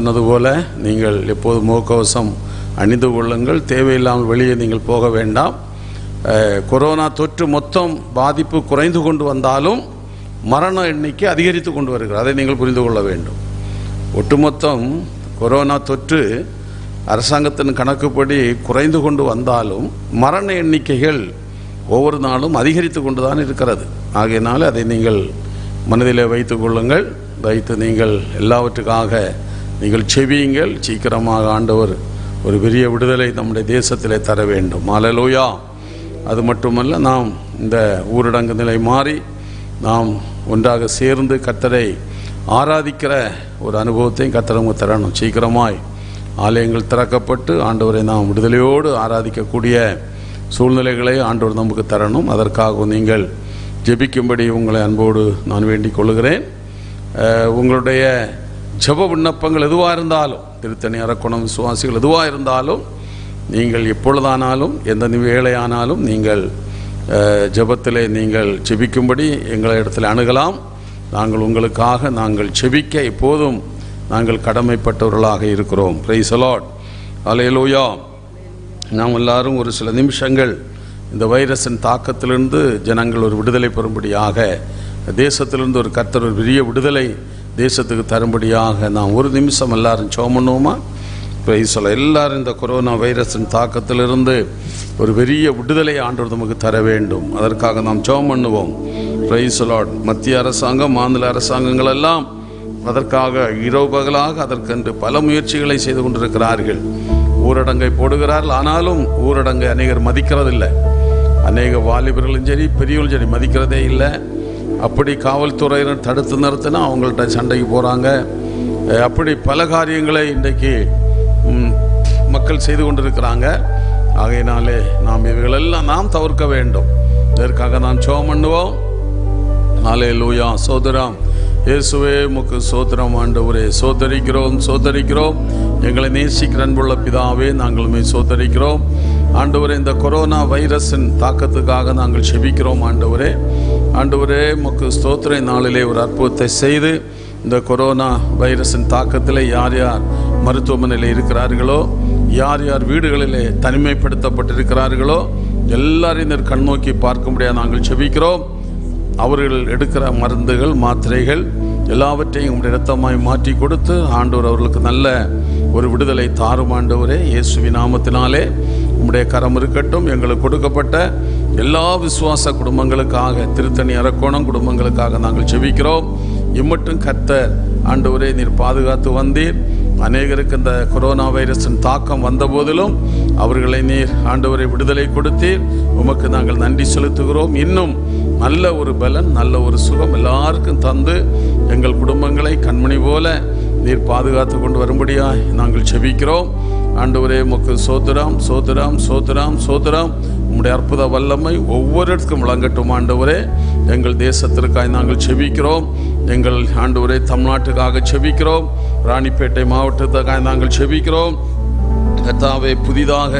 சொன்னதுபோல நீங்கள் எப்போது முகக்கவசம் அணிந்து கொள்ளுங்கள். தேவையில்லாமல் வெளியே நீங்கள் போக வேண்டாம். கொரோனா தொற்று மொத்தம் பாதிப்பு குறைந்து கொண்டு வந்தாலும் மரண எண்ணிக்கை அதிகரித்து கொண்டு வருகிறது. அதை நீங்கள் புரிந்து கொள்ள வேண்டும். ஒட்டுமொத்தம் கொரோனா தொற்று அரசாங்கத்தின் கணக்குப்படி குறைந்து கொண்டு வந்தாலும் மரண எண்ணிக்கைகள் ஒவ்வொரு நாளும் அதிகரித்து கொண்டு தான் இருக்கிறது. ஆகையினால் அதை நீங்கள் மனதிலே வைத்து கொள்ளுங்கள். வைத்து நீங்கள் எல்லாவற்றுக்காக நீங்கள் செவியுங்கள். சீக்கிரமாக ஆண்டவர் ஒரு பெரிய விடுதலை நம்முடைய தேசத்திலே தர வேண்டும். அல்லேலூயா. அது மட்டுமல்ல, நாம் இந்த ஊரடங்கு நிலை மாறி நாம் ஒன்றாக சேர்ந்து கர்த்தரை ஆராதிக்கிற ஒரு அனுபவத்தையும் கர்த்தரங்க தரணும். சீக்கிரமாய் ஆலயங்கள் திறக்கப்பட்டு ஆண்டவரை நாம் விடுதலையோடு ஆராதிக்கக்கூடிய சூழ்நிலைகளை ஆண்டவர் நமக்கு தரணும். அதற்காக நீங்கள் ஜெபிக்கும்படி உங்களை அன்போடு நான் வேண்டிக் கொள்கிறேன். உங்களுடைய ஜெப விண்ணப்பங்கள் எதுவாக இருந்தாலும், திருத்தணி அரக்கோணம் விசுவாசிகள் எதுவாக இருந்தாலும், நீங்கள் எப்பொழுதானாலும் எந்த வேளையானாலும் நீங்கள் ஜெபத்திலே நீங்கள் ஜெபிக்கும்படி எங்களை இடத்துல அணுகலாம். நாங்கள் உங்களுக்காக நாங்கள் ஜெபிக்க எப்போதும் நாங்கள் கடமைப்பட்டவர்களாக இருக்கிறோம். Praise the Lord. அல்லேலூயா. நாம் எல்லாரும் ஒரு சில நிமிஷங்கள் இந்த வைரஸின் தாக்கத்திலிருந்து ஜனங்கள் ஒரு விடுதலை பெறும்படியாக, தேசத்திலிருந்து ஒரு கர்த்தர் ஒரு பெரிய விடுதலை தேசத்துக்கு தரும்படியாக நாம் ஒரு நிமிஷம் எல்லாரும் ஜெபம் பண்ணுவோமா? Price the Lord. எல்லாரும் இந்த கொரோனா வைரஸின் தாக்கத்திலிருந்து ஒரு பெரிய விடுதலை ஆண்டவர் நமக்கு தர வேண்டும். அதற்காக நாம் ஜெபம் பண்ணுவோம். Price the Lord. மத்திய அரசாங்கம், மாநில அரசாங்கங்கள் எல்லாம் அதற்காக இரவு பகலாக அதற்கென்று பல முயற்சிகளை செய்து கொண்டிருக்கிறார்கள். ஊரடங்கை போடுகிறார்கள். ஆனாலும் ஊரடங்கை அநேகர் மதிக்கிறதில்லை. அநேக வாலிபர்களும் சரி பெரியவர்களும் சரி மதிக்கிறதே இல்லை. அப்படி காவல்துறையினர் தடுத்து நிறுத்தினா அவங்கள்ட்ட சண்டைக்கு போகிறாங்க. அப்படி பல காரியங்களை இன்றைக்கு மக்கள் செய்து கொண்டிருக்கிறாங்க. ஆகையினாலே நாம் இவைகளெல்லாம் நாம் தவிர்க்க வேண்டும். இதற்காக நாம் ஜெபம் பண்ணுவோம். அல்லேலூயா. சோதரம் இயேசுவே உமக்கு சோத்திரம் ஆண்டவரே. சோதரிக்கிறோம். எங்களை நேசிக்கிற அன்புள்ள பிதாவே, நாங்கள் உம்மை சோதரிக்கிறோம் ஆண்டவரே. இந்த கொரோனா வைரஸின் தாக்கத்துக்காக நாங்கள் செபிக்கிறோம் ஆண்டவரே. உமக்கு ஸ்தோத்திர நாளிலே ஒரு அற்புதத்தை செய்து இந்த கொரோனா வைரஸின் தாக்கத்தில் யார் யார் மருத்துவமனையில் இருக்கிறார்களோ, யார் யார் வீடுகளிலே தனிமைப்படுத்தப்பட்டிருக்கிறார்களோ எல்லாரையும் கண்ணோக்கி பார்க்க முடியாது நாங்கள் செபிக்கிறோம். அவர்கள் எடுக்கிற மருந்துகள் மாத்திரைகள் எல்லாவற்றையும் உங்களுடைய இரத்தமாய் மாற்றி கொடுத்து ஆண்டவர் அவர்களுக்கு நல்ல ஒரு விடுதலை தாரும் ஆண்டவரே. இயேசுவின் நாமத்தினாலே உம்முடைய கரம் இருக்கட்டும். எங்களுக்கு கொடுக்கப்பட்ட எல்லா விசுவாச குடும்பங்களுக்காக, திருத்தணி அரக்கோணம் குடும்பங்களுக்காக நாங்கள் ஜெபிக்கிறோம். இம்மட்டும் கர்த்தர் ஆண்டவரே நீர் பாதுகாத்து வந்தீர். அநேகருக்கு இந்த கொரோனா வைரஸின் தாக்கம் வந்த போதிலும் அவர்களை நீர் ஆண்டவரை விடுதலை கொடுத்தீர். உமக்கு நாங்கள் நன்றி செலுத்துகிறோம். இன்னும் நல்ல ஒரு பலன், நல்ல ஒரு சுகம் எல்லாருக்கும் தந்து எங்கள் குடும்பங்களை கண்மணி போல நீர் பாதுகாத்து கொண்டு வரும்படியாய் நாங்கள் செபிக்கிறோம். ஆண்டவரே உமக்கு சோத்திரம். உம்முடைய அற்புத வல்லமை ஒவ்வொருக்கும் விளங்கட்டும் ஆண்டவரே. எங்கள் தேசத்திற்காய் நாங்கள் செபிக்கிறோம். எங்கள் ஆண்டவரே தமிழ்நாட்டுக்காக செபிக்கிறோம். ராணிப்பேட்டை மாவட்டத்துக்காக நாங்கள் செபிக்கிறோம். கர்த்தாவே, புதிதாக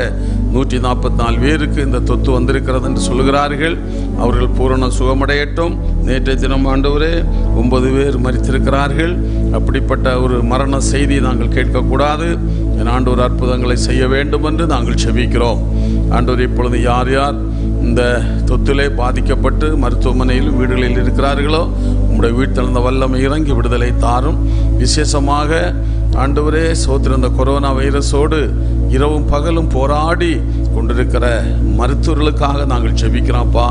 144 பேருக்கு இந்த தொத்து வந்திருக்கிறது என்று சொல்லுகிறார்கள். அவர்கள் பூரண சுகமடையட்டும். நேற்றைய தினம் ஆண்டவரே 9 பேர் மரித்திருக்கிறார்கள். அப்படிப்பட்ட ஒரு மரண செய்தி நாங்கள் கேட்கக்கூடாது. என் ஆண்டவர் அற்புதங்களை செய்ய வேண்டும் என்று நாங்கள் செபிக்கிறோம். ஆண்டவர் இப்பொழுது யார் யார் இந்த தொத்திலே பாதிக்கப்பட்டு மருத்துவமனையில் வீடுகளில் இருக்கிறார்களோ உங்களுடைய வீட்டிலிருந்த வல்லமை இறங்கி விடுதலை தாரும். விசேஷமாக ஆண்டவரே சோத்திர இந்த கொரோனா வைரஸோடு இரவும் பகலும் போராடி கொண்டிருக்கிற மருத்துவர்களுக்காக நாங்கள் ஜெபிக்கிறோம்ப்பா.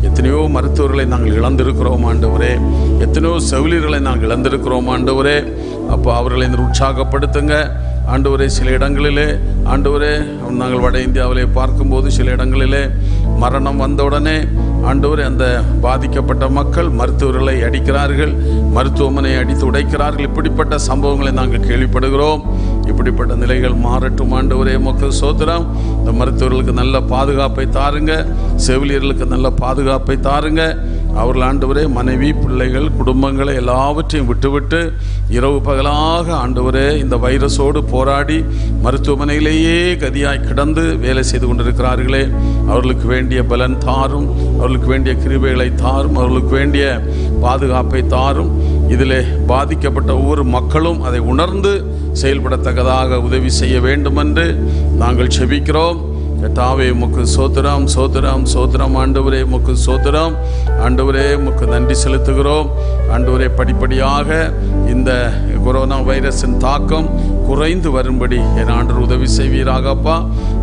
எத்தனையோ மருத்துவர்களை நாங்கள் இழந்திருக்கிறோம் ஆண்டவரே. எத்தனையோ செவிலியர்களை நாங்கள் இழந்திருக்கிறோம் ஆண்டவரே. அப்போ அவர்களை உற்சாகப்படுத்துங்க ஆண்டவரே. சில இடங்களிலே ஆண்டவரே நாங்கள் வட இந்தியாவிலே பார்க்கும்போது சில இடங்களிலே மரணம் வந்தவுடனே ஆண்டவரே அந்த பாதிக்கப்பட்ட மக்கள் மருத்துவர்களை அடிக்கிறார்கள், மருத்துவமனையை அடித்து உடைக்கிறார்கள். இப்படிப்பட்ட சம்பவங்களை நாங்கள் கேள்விப்படுகிறோம். இப்படிப்பட்ட நிலைகள் மாறட்டும் ஆண்டவரே. உமக்கு ஸ்தோத்திரம். இந்த மருத்துவர்களுக்கு நல்ல பாதுகாப்பை தாருங்க, செவிலியர்களுக்கு நல்ல பாதுகாப்பை தாருங்க. அவர்கள் ஆண்டவரே மனைவி பிள்ளைகள் குடும்பங்களை எல்லாவற்றையும் விட்டுவிட்டு இரவு பகலாக ஆண்டவரே இந்த வைரஸோடு போராடி மருத்துவமனையிலேயே கதியாய் கிடந்து வேலை செய்து கொண்டிருக்கிறார்களே, அவர்களுக்கு வேண்டிய பலன் தாரும், அவர்களுக்கு வேண்டிய கிருபைகளை தாரும், அவர்களுக்கு வேண்டிய பாதுகாப்பை தாரும். இதில் பாதிக்கப்பட்ட ஒவ்வொரு மக்களும் அதை உணர்ந்து செயல்படத்தக்கதாக உதவி செய்ய வேண்டும் என்று நாங்கள் செபிக்கிறோம். கர்த்தாவே உமக்கு சோத்திரம் சோத்திரம் சோத்திரம். ஆண்டவரே உமக்கு சோத்திரம். ஆண்டவரே உமக்கு நன்றி செலுத்துகிறோம். ஆண்டவரே படிப்படியாக இந்த கொரோனா வைரஸின் தாக்கம் குறைந்து வரும்படி என் ஆண்டவர் உதவி செய்வீராகப்பா.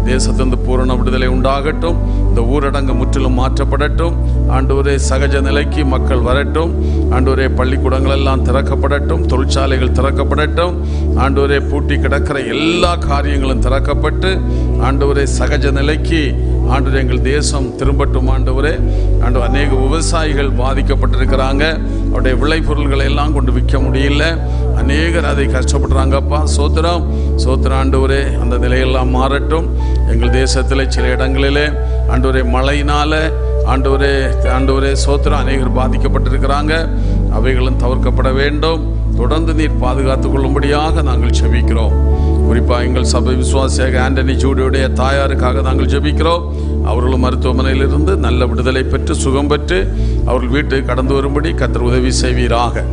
தேசத்திலிருந்து பூரண விடுதலை உண்டாகட்டும். இந்த ஊரடங்கு முற்றிலும் மாற்றப்படட்டும். ஆண்டவரே சகஜ நிலைக்கு மக்கள் வரட்டும். ஆண்டவரே பள்ளிக்கூடங்கள் எல்லாம் திறக்கப்படட்டும். தொழிற்சாலைகள் திறக்கப்படட்டும். ஆண்டவரே பூட்டி கிடக்கிற எல்லா காரியங்களும் திறக்கப்பட்டு ஆண்டவரே சகஜ நிலைக்கு ஆண்டவரே எங்கள் தேசம் திரும்பட்டும். ஆண்டவரே ஆண்டவர் அநேக விவசாயிகள் பாதிக்கப்பட்டிருக்கிறாங்க. அவருடைய விளைபொருள்களை எல்லாம் கொண்டு விற்க முடியல. அநேகர் அதை கஷ்டப்படுறாங்கப்பா. சோத்திரம் சோத்திரம். ஆண்டவரே அந்த நிலையெல்லாம் மாறட்டும். எங்கள் தேசத்தில் சில இடங்களிலே ஆண்டவரே மழையினால ஆண்டவரே சோத்திரம் அநேகர் பாதிக்கப்பட்டிருக்கிறாங்க. அவைகளும் தவிர்க்கப்பட வேண்டும். தொடர்ந்து நீர் பாதுகாத்துக் கொள்ளும்படியாக நாங்கள் செபிக்கிறோம். குறிப்பாக எங்கள் சபை விசுவாசியாக ஆண்டனி ஜூடியுடைய தாயாருக்காக நாங்கள் ஜெபிக்கிறோம். அவர்களும் மருத்துவமனையிலிருந்து நல்ல விடுதலை பெற்று சுகம் பெற்று அவர்கள் வீட்டுக்கு கடந்து வரும்படி கர்த்தர் உதவி செய்வீராக.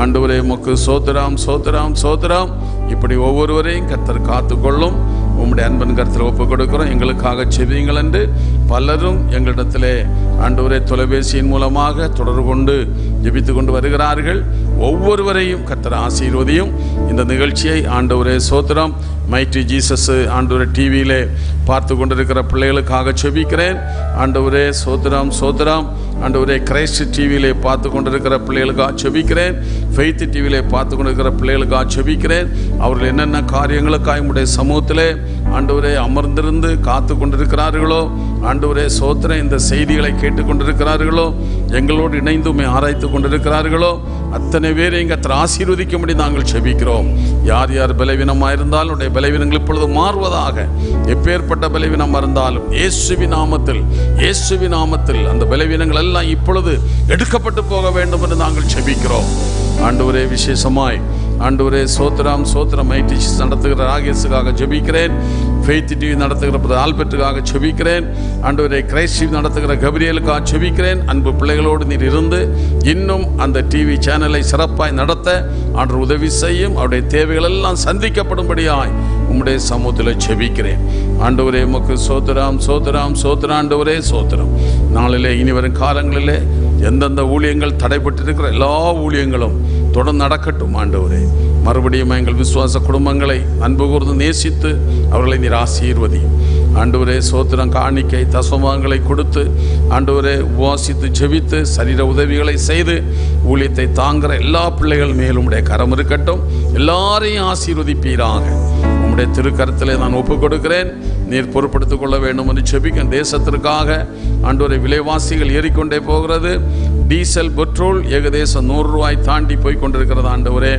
ஆண்டவரே உமக்கு சோத்திரம் சோத்திரம் சோத்திரம். இப்படி ஒவ்வொருவரையும் கர்த்தர் காத்துக்கொள்ளும். உம்முடைய அன்பன் கர்த்தரை ஒப்புக் கொடுக்கிறோம். எங்களுக்காக செபியுங்கள் என்று பலரும் எங்களிடத்திலே ஆண்டவரே தொலைபேசியின் மூலமாக தொடர்பு கொண்டு ஜெபித்து கொண்டு வருகிறார்கள். ஒவ்வொருவரையும் கர்த்தர் ஆசீர்வதியும். இந்த நிகழ்ச்சியை ஆண்டவரே சோத்திரம் மைட்டி ஜீசஸ் ஆண்டவரே டிவியிலே பார்த்து கொண்டிருக்கிற பிள்ளைகளுக்காக செபிக்கிறேன். ஆண்டவரே சோத்திரம் சோத்திரம். ஆண்டவரே கிரைஸ்ட் டிவியிலே பார்த்து கொண்டிருக்கிற பிள்ளைகளுக்காக செபிக்கிறேன். ஃபெய்த் டிவியிலே பார்த்து கொண்டிருக்கிற பிள்ளைகளுக்காக செபிக்கிறேன். அவர்கள் என்னென்ன காரியங்களுக்காக உம்முடைய சமூகத்திலே ஆண்டவரே அமர்ந்திருந்து காத்து கொண்டிருக்கிறார்களோ, ஆண்டவரே சோத்திரம் இந்த செய்திகளை கேட்டுக்கொண்டிருக்கிறார்களோ, எங்களோடு இணைந்து உம்மை ஆராய்த்து கொண்டிருக்கிறார்களோ, அத்தனை பேரையும் கர்த்தர் ஆசீர்வதிக்கும்படி நாங்கள் செபிக்கிறோம். யார் யார் பலவீனமாக இருந்தாலும் உடைய பலவீனங்கள் இப்பொழுது மாறுவதாக. எப்பேற்பட்ட பலவீனம் இருந்தாலும் இயேசுவின் நாமத்தில் அந்த பலவீனங்கள் எல்லாம் இப்பொழுது எடுக்கப்பட்டு போக வேண்டும் என்று நாங்கள் செபிக்கிறோம். ஆண்டவரே விசேஷமாய் ஆண்டவரே சோத்திரம் சோத்திரம் மைட்டி நடத்துகிற ராகேஷுக்காக ஜெபிக்கிறேன். ஃபெய்த் டிவி நடத்துகிற ஆல்பர்ட்டுக்காக ஜெபிக்கிறேன். ஆண்டவரே கிரைஸ்ட் டிவி நடத்துகிற கபிரியலுக்காக ஜெபிக்கிறேன். அன்பு பிள்ளைகளோடு நீர் இருந்து இன்னும் அந்த டிவி சேனலை சிறப்பாய் நடத்த ஆண்டவர் உதவி செய்யும். அவருடைய தேவைகள் எல்லாம் சந்திக்கப்படும்படியாய் உம்முடைய சமூகத்தில் ஜெபிக்கிறேன். ஆண்டவரே உமக்கு சோத்திரம் சோத்திரம் சோத்திரம். ஆண்டவரே சோத்திரம். நாளிலே இனி வரும் காலங்களிலே எந்தெந்த ஊழியங்கள் தடைப்பட்டிருக்கிற எல்லா ஊழியங்களும் தொடர்ந்து நடக்கட்டும். ஆண்டவரே மறுபடியும் எங்கள் விசுவாச குடும்பங்களை அன்பு கூர்ந்து நேசித்து அவர்களை நீர் ஆசீர்வதியும். ஆண்டவரே சோத்திரம் காணிக்கை தசமங்களை கொடுத்து ஆண்டவரே உபவாசித்து ஜெபித்து சரீர உதவிகளை செய்து ஊழியத்தை தாங்குகிற எல்லா பிள்ளைகள் மேலும் உடைய கரம் இருக்கட்டும். எல்லாரையும் ஆசீர்வதிப்பீராக. உம்முடைய திருக்கரத்திலே நான் ஒப்புக் கொடுக்கிறேன். நீர் பொறுப்படுத்திக் கொள்ள வேண்டும் என்று செபிக்க. தேசத்திற்காக ஆண்டவரே விலைவாசிகள் ஏறிக்கொண்டே போகிறது. டீசல் பெட்ரோல் ஏகதேசம் 100 ரூபாய் தாண்டி போய் கொண்டிருக்கிறது. ஆண்டவரே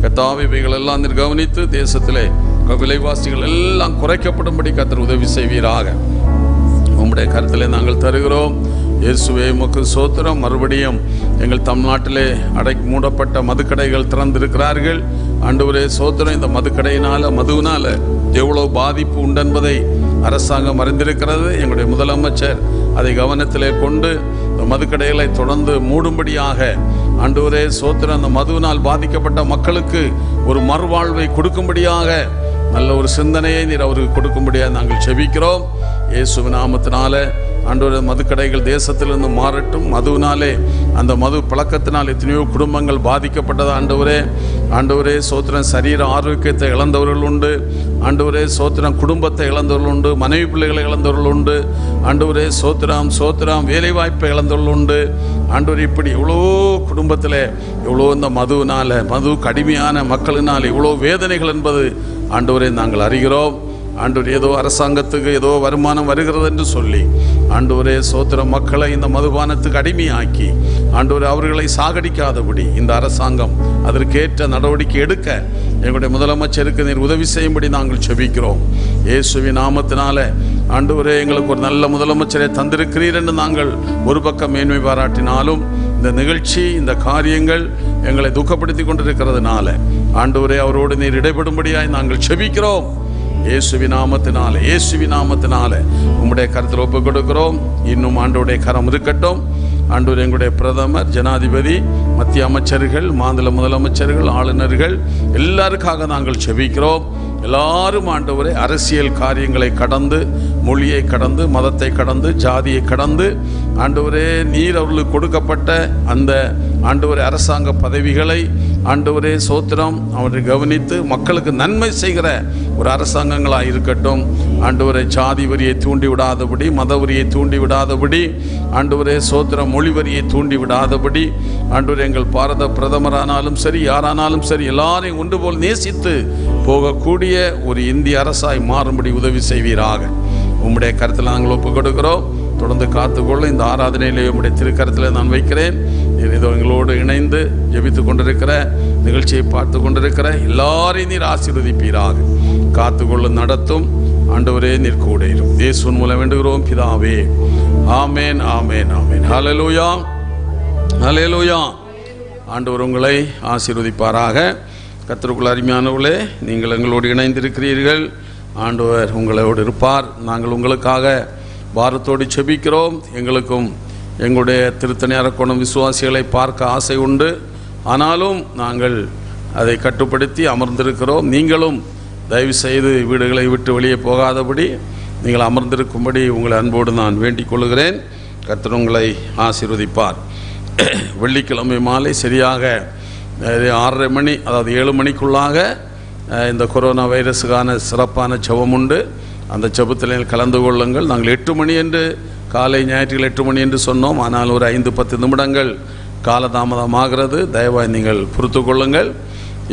கர்த்தாவே இவைகள் எல்லாம் நீர் கவனித்து தேசத்திலே விலைவாசிகள் எல்லாம் குறைக்கப்படும்படி கர்த்தர் உதவி செய்வீராக. உம்முடைய கருத்திலே நாங்கள் தருகிறோம். இயேசுவே உமக்கு சோத்திரம். மறுபடியும் எங்கள் தமிழ்நாட்டிலே மூடப்பட்ட மதுக்கடைகள் திறந்திருக்கிறார்கள். ஆண்டவரே சோத்திரம். இந்த மதுவினால எவ்வளவு பாதிப்பு உண்டென்பதை அரசாங்கம் அறிந்திருக்கிறது. எங்களுடைய முதலமைச்சர் அதை கவனத்திலே கொண்டு இந்த மதுக்கடைகளை தொடர்ந்து மூடும்படியாக ஆண்டவரே சோத்திரம் அந்த மதுவினால் பாதிக்கப்பட்ட மக்களுக்கு ஒரு மறுவாழ்வை கொடுக்கும்படியாக நல்ல ஒரு சிந்தனையை நீர் அவருக்கு கொடுக்கும்படியாக நாங்கள் செபிக்கிறோம். இயேசுவின் நாமத்தினால ஆண்டவரே மதுக்கடைகள் தேசத்திலிருந்து மாறட்டும். மதுவினாலே அந்த மது பழக்கத்தினால் எத்தனையோ குடும்பங்கள் பாதிக்கப்பட்டது. ஆண்டவரே சோத்திரம் சரீர ஆரோக்கியத்தை இழந்தவர்கள் உண்டு. ஆண்டவரே சோத்திரம் குடும்பத்தை இழந்தவர்கள் உண்டு. மனைவி பிள்ளைகளை இழந்தவர்கள் உண்டு. ஆண்டவரே சோத்திரம் சோத்திரம் வேலை வாய்ப்பை இழந்தவர்கள் உண்டு. ஆண்டவர் இப்படி எவ்வளோ குடும்பத்தில் எவ்வளோ இந்த மது கடுமையான மக்களினால் இவ்வளோ வேதனைகள் என்பது ஆண்டவரே நாங்கள் அறிகிறோம். ஆண்டவர் ஏதோ அரசாங்கத்துக்கு ஏதோ வருமானம் வருகிறது என்று சொல்லி ஆண்டவரே சோத்திர மக்களை இந்த மதுபானத்துக்கு அடிமையாக்கி ஆண்டவரே அவர்களை சாகடிக்காதபடி இந்த அரசாங்கம் அதற்கேற்ற நடவடிக்கை எடுக்க எங்களுடைய முதலமைச்சருக்கு நீர் உதவி செய்யும்படி நாங்கள் செபிக்கிறோம். இயேசுவின் நாமத்தினால ஆண்டவரே எங்களுக்கு ஒரு நல்ல முதலமைச்சரை தந்திருக்கிறீர் என்று நாங்கள் ஒரு பக்கம் மேன்மை பாராட்டினாலும் இந்த நிகழ்ச்சி இந்த காரியங்கள் எங்களை துக்கப்படுத்தி கொண்டிருக்கிறதுனால ஆண்டவரே அவரோடு நீர் இடைபடும்படியாய் நாங்கள் செபிக்கிறோம். இயேசுவின் நாமத்தினால உம்முடைய கரத்தில் ஒப்புக் கொடுக்கிறோம். இன்னும் ஆண்டவருடைய கரம் இருக்கட்டும். ஆண்டவர் எங்களுடைய பிரதமர், ஜனாதிபதி, மத்திய அமைச்சர்கள், மாநில முதலமைச்சர்கள், ஆளுநர்கள் எல்லாருக்காக நாங்கள் செபிக்கிறோம். எல்லாரும் ஆண்டவரே அரசியல் காரியங்களை கடந்து, மொழியை கடந்து, மதத்தை கடந்து, ஜாதியை கடந்து ஆண்டவரே நீர் அவர்களுக்கு கொடுக்கப்பட்ட அந்த ஆண்டவரே அரசாங்க பதவிகளை ஆண்டவரே சோத்திரம் அவரை கவனித்து மக்களுக்கு நன்மை செய்கிற ஒரு அரசாங்கங்களாக இருக்கட்டும். ஆண்டவரை ஜாதி வரியை தூண்டி விடாதபடி, மத வரியை தூண்டி விடாதபடி, ஆண்டவரே சோத்திரம் மொழி வரியை தூண்டி விடாதபடி, ஆண்டவரே எங்கள் பாரத பிரதமரானாலும் சரி, யாரானாலும் சரி, எல்லாரையும் ஒன்று போல் நேசித்து போகக்கூடிய ஒரு இந்திய அரசாய் மாறும்படி உதவி செய்வீராக. உம்முடைய கருத்தில் நாங்கள் ஒப்புக் கொடுக்கிறோம். தொடர்ந்து காத்துக்கொள்ள இந்த ஆராதனையிலே உம்முடைய திருக்கரத்தில் நான் வைக்கிறேன். இதோ எங்களோடு இணைந்து ஜெபித்து கொண்டிருக்கிற, நிகழ்ச்சியை பார்த்து கொண்டிருக்கிற எல்லாரையும் நீர் ஆசீர்வதிப்பீராக. காத்துக்கொள்ள நடத்தும் ஆண்டவரே நீர் கூட இரும். இயேசுவின் மூலம் வேண்டுகிறோம் பிதாவே. ஆமேன், ஆமேன், ஆமேன். ஹல்லேலூயா, ஹல்லேலூயா. ஆண்டவர் உங்களை ஆசீர்வதிப்பாராக. கர்த்தருக்குள் அருமையானவர்களே, நீங்கள் எங்களோடு இணைந்திருக்கிறீர்கள். ஆண்டவர் உங்களோடு இருப்பார். நாங்கள் உங்களுக்காக பாரத்தோடு செபிக்கிறோம். எங்களுக்கும் எங்களுடைய திருத்தணி அரக்கோணம் விசுவாசிகளை பார்க்க ஆசை உண்டு. ஆனாலும் நாங்கள் அதை கட்டுப்படுத்தி அமர்ந்திருக்கிறோம். நீங்களும் தயவு செய்து வீடுகளை விட்டு வெளியே போகாதபடி நீங்கள் அமர்ந்திருக்கும்படி உங்களை அன்போடு நான் வேண்டிக் கொள்கிறேன். கர்த்தர் உங்களை ஆசீர்வதிப்பார். வெள்ளிக்கிழமை மாலை சரியாக 6:30 மணி, அதாவது 7 மணிக்குள்ளாக இந்த கொரோனா வைரஸுக்கான சிறப்பான ஜெபம் உண்டு. அந்த ஜெபத்தில் கலந்து கொள்ளுங்கள். நாங்கள் 8 மணி என்று காலை ஞாயிற்றுகள் 8 மணி என்று சொன்னோம். ஆனால் ஒரு 5-10 நிமிடங்கள் காலதாமதமாகிறது. தயவாய் நீங்கள் பொறுத்து கொள்ளுங்கள்.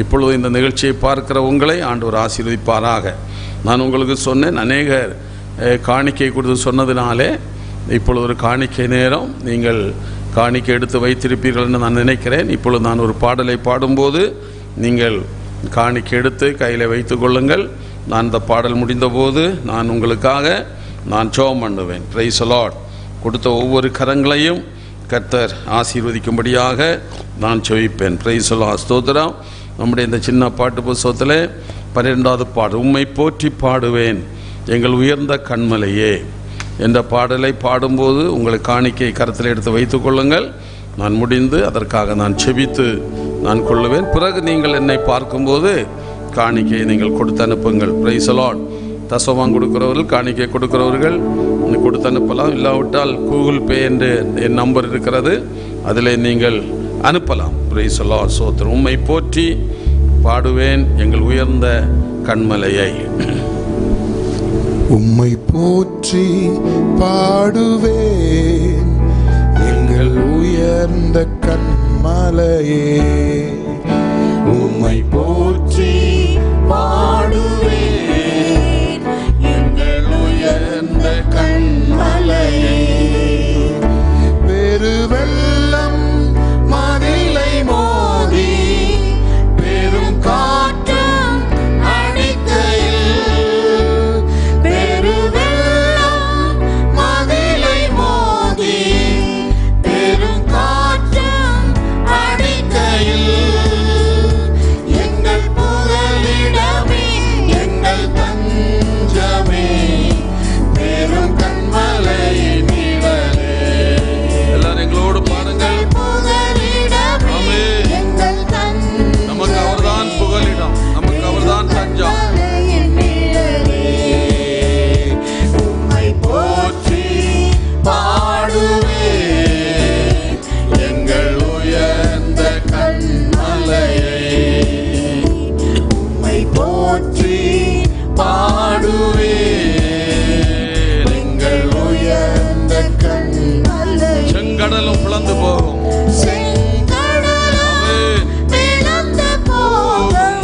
இப்பொழுது இந்த நிகழ்ச்சியை பார்க்கிற உங்களை ஆண்டவர் ஆசீர்வதிப்பாராக. நான் உங்களுக்கு சொன்னேன், அநேகர் காணிக்கை கொடுத்து சொன்னதினாலே இப்பொழுது ஒரு காணிக்கை நேரம். நீங்கள் காணிக்கை எடுத்து வைத்திருப்பீர்கள் என்று நான் நினைக்கிறேன். இப்பொழுது நான் ஒரு பாடலை பாடும்போது நீங்கள் காணிக்கை எடுத்து கையில் வைத்து கொள்ளுங்கள். நான் இந்த பாடல் முடிந்தபோது நான் உங்களுக்காக நான் ஜெபம் பண்ணுவேன். Price the Lord. கொடுத்த ஒவ்வொரு கரங்களையும் கர்த்தர் ஆசீர்வதிக்கும்படியாக நான் ஜெபிப்பேன். Price the Lord. ஸ்தோத்திரம். நம்முடைய இந்த சின்ன பாட்டு புத்தகத்தில் 12வது பாடல், உம்மை போற்றி பாடுவேன் எங்கள் உயர்ந்த கண்மலையே என்ற பாடலை பாடும்போது உங்களை காணிக்கை கரத்தில் எடுத்து வைத்து கொள்ளுங்கள். நான் முடிந்து அதற்காக நான் செபித்து நான் கொள்ளுவேன். பிறகு நீங்கள் என்னை பார்க்கும்போது காணிக்கையை நீங்கள் கொடுத்து அனுப்புங்கள். Price the Lord. தசமம் கொடுக்கிறவர்கள், காணிக்கை கொடுக்கிறவர்கள் கொடுத்து அனுப்பலாம். இல்லாவிட்டால் கூகுள் பே என்று என் நம்பர் இருக்கிறது, அதில் நீங்கள் அனுப்பலாம். Price the Lord. ஸ்தோத்திரம். உம்மை போற்றி பாடுவேன் எங்கள் உயர்ந்த கண்மலையை. உம்மை போற்றி பாடுவேன் எங்கள் உயர்ந்த கண்மலையே. உம்மை போற்றி பாடுவேன் எங்கள் உயர்ந்த கண்மலையே. பெருவெள்ளம் மதிலை மோதி பெரும் காற்றும் அடிக்கையில், பெருவெள்ளம் மதிலை மோதி பெரும் காற்றும் அடிக்கையில், எங்கள் புகலிடமே எங்கள் தஞ்சமே பெரும் கண்மலையின் நிழலே. எல்லாரும் எங்களோடு பாடுங்கள். நமக்கு அவர்தான் புகலிடம், நமக்கு அவர்தான் தஞ்சம். உம்மை போற்றி பாடுவேன் எங்கள் உயர்ந்த கண்மலையே. உம்மை போற்றி பாடுவேன் எங்கள் உயர்ந்த கண்மலையே. செங்கடலும் பிளந்து போகும், செங்கடலும் பிளந்து போகும்,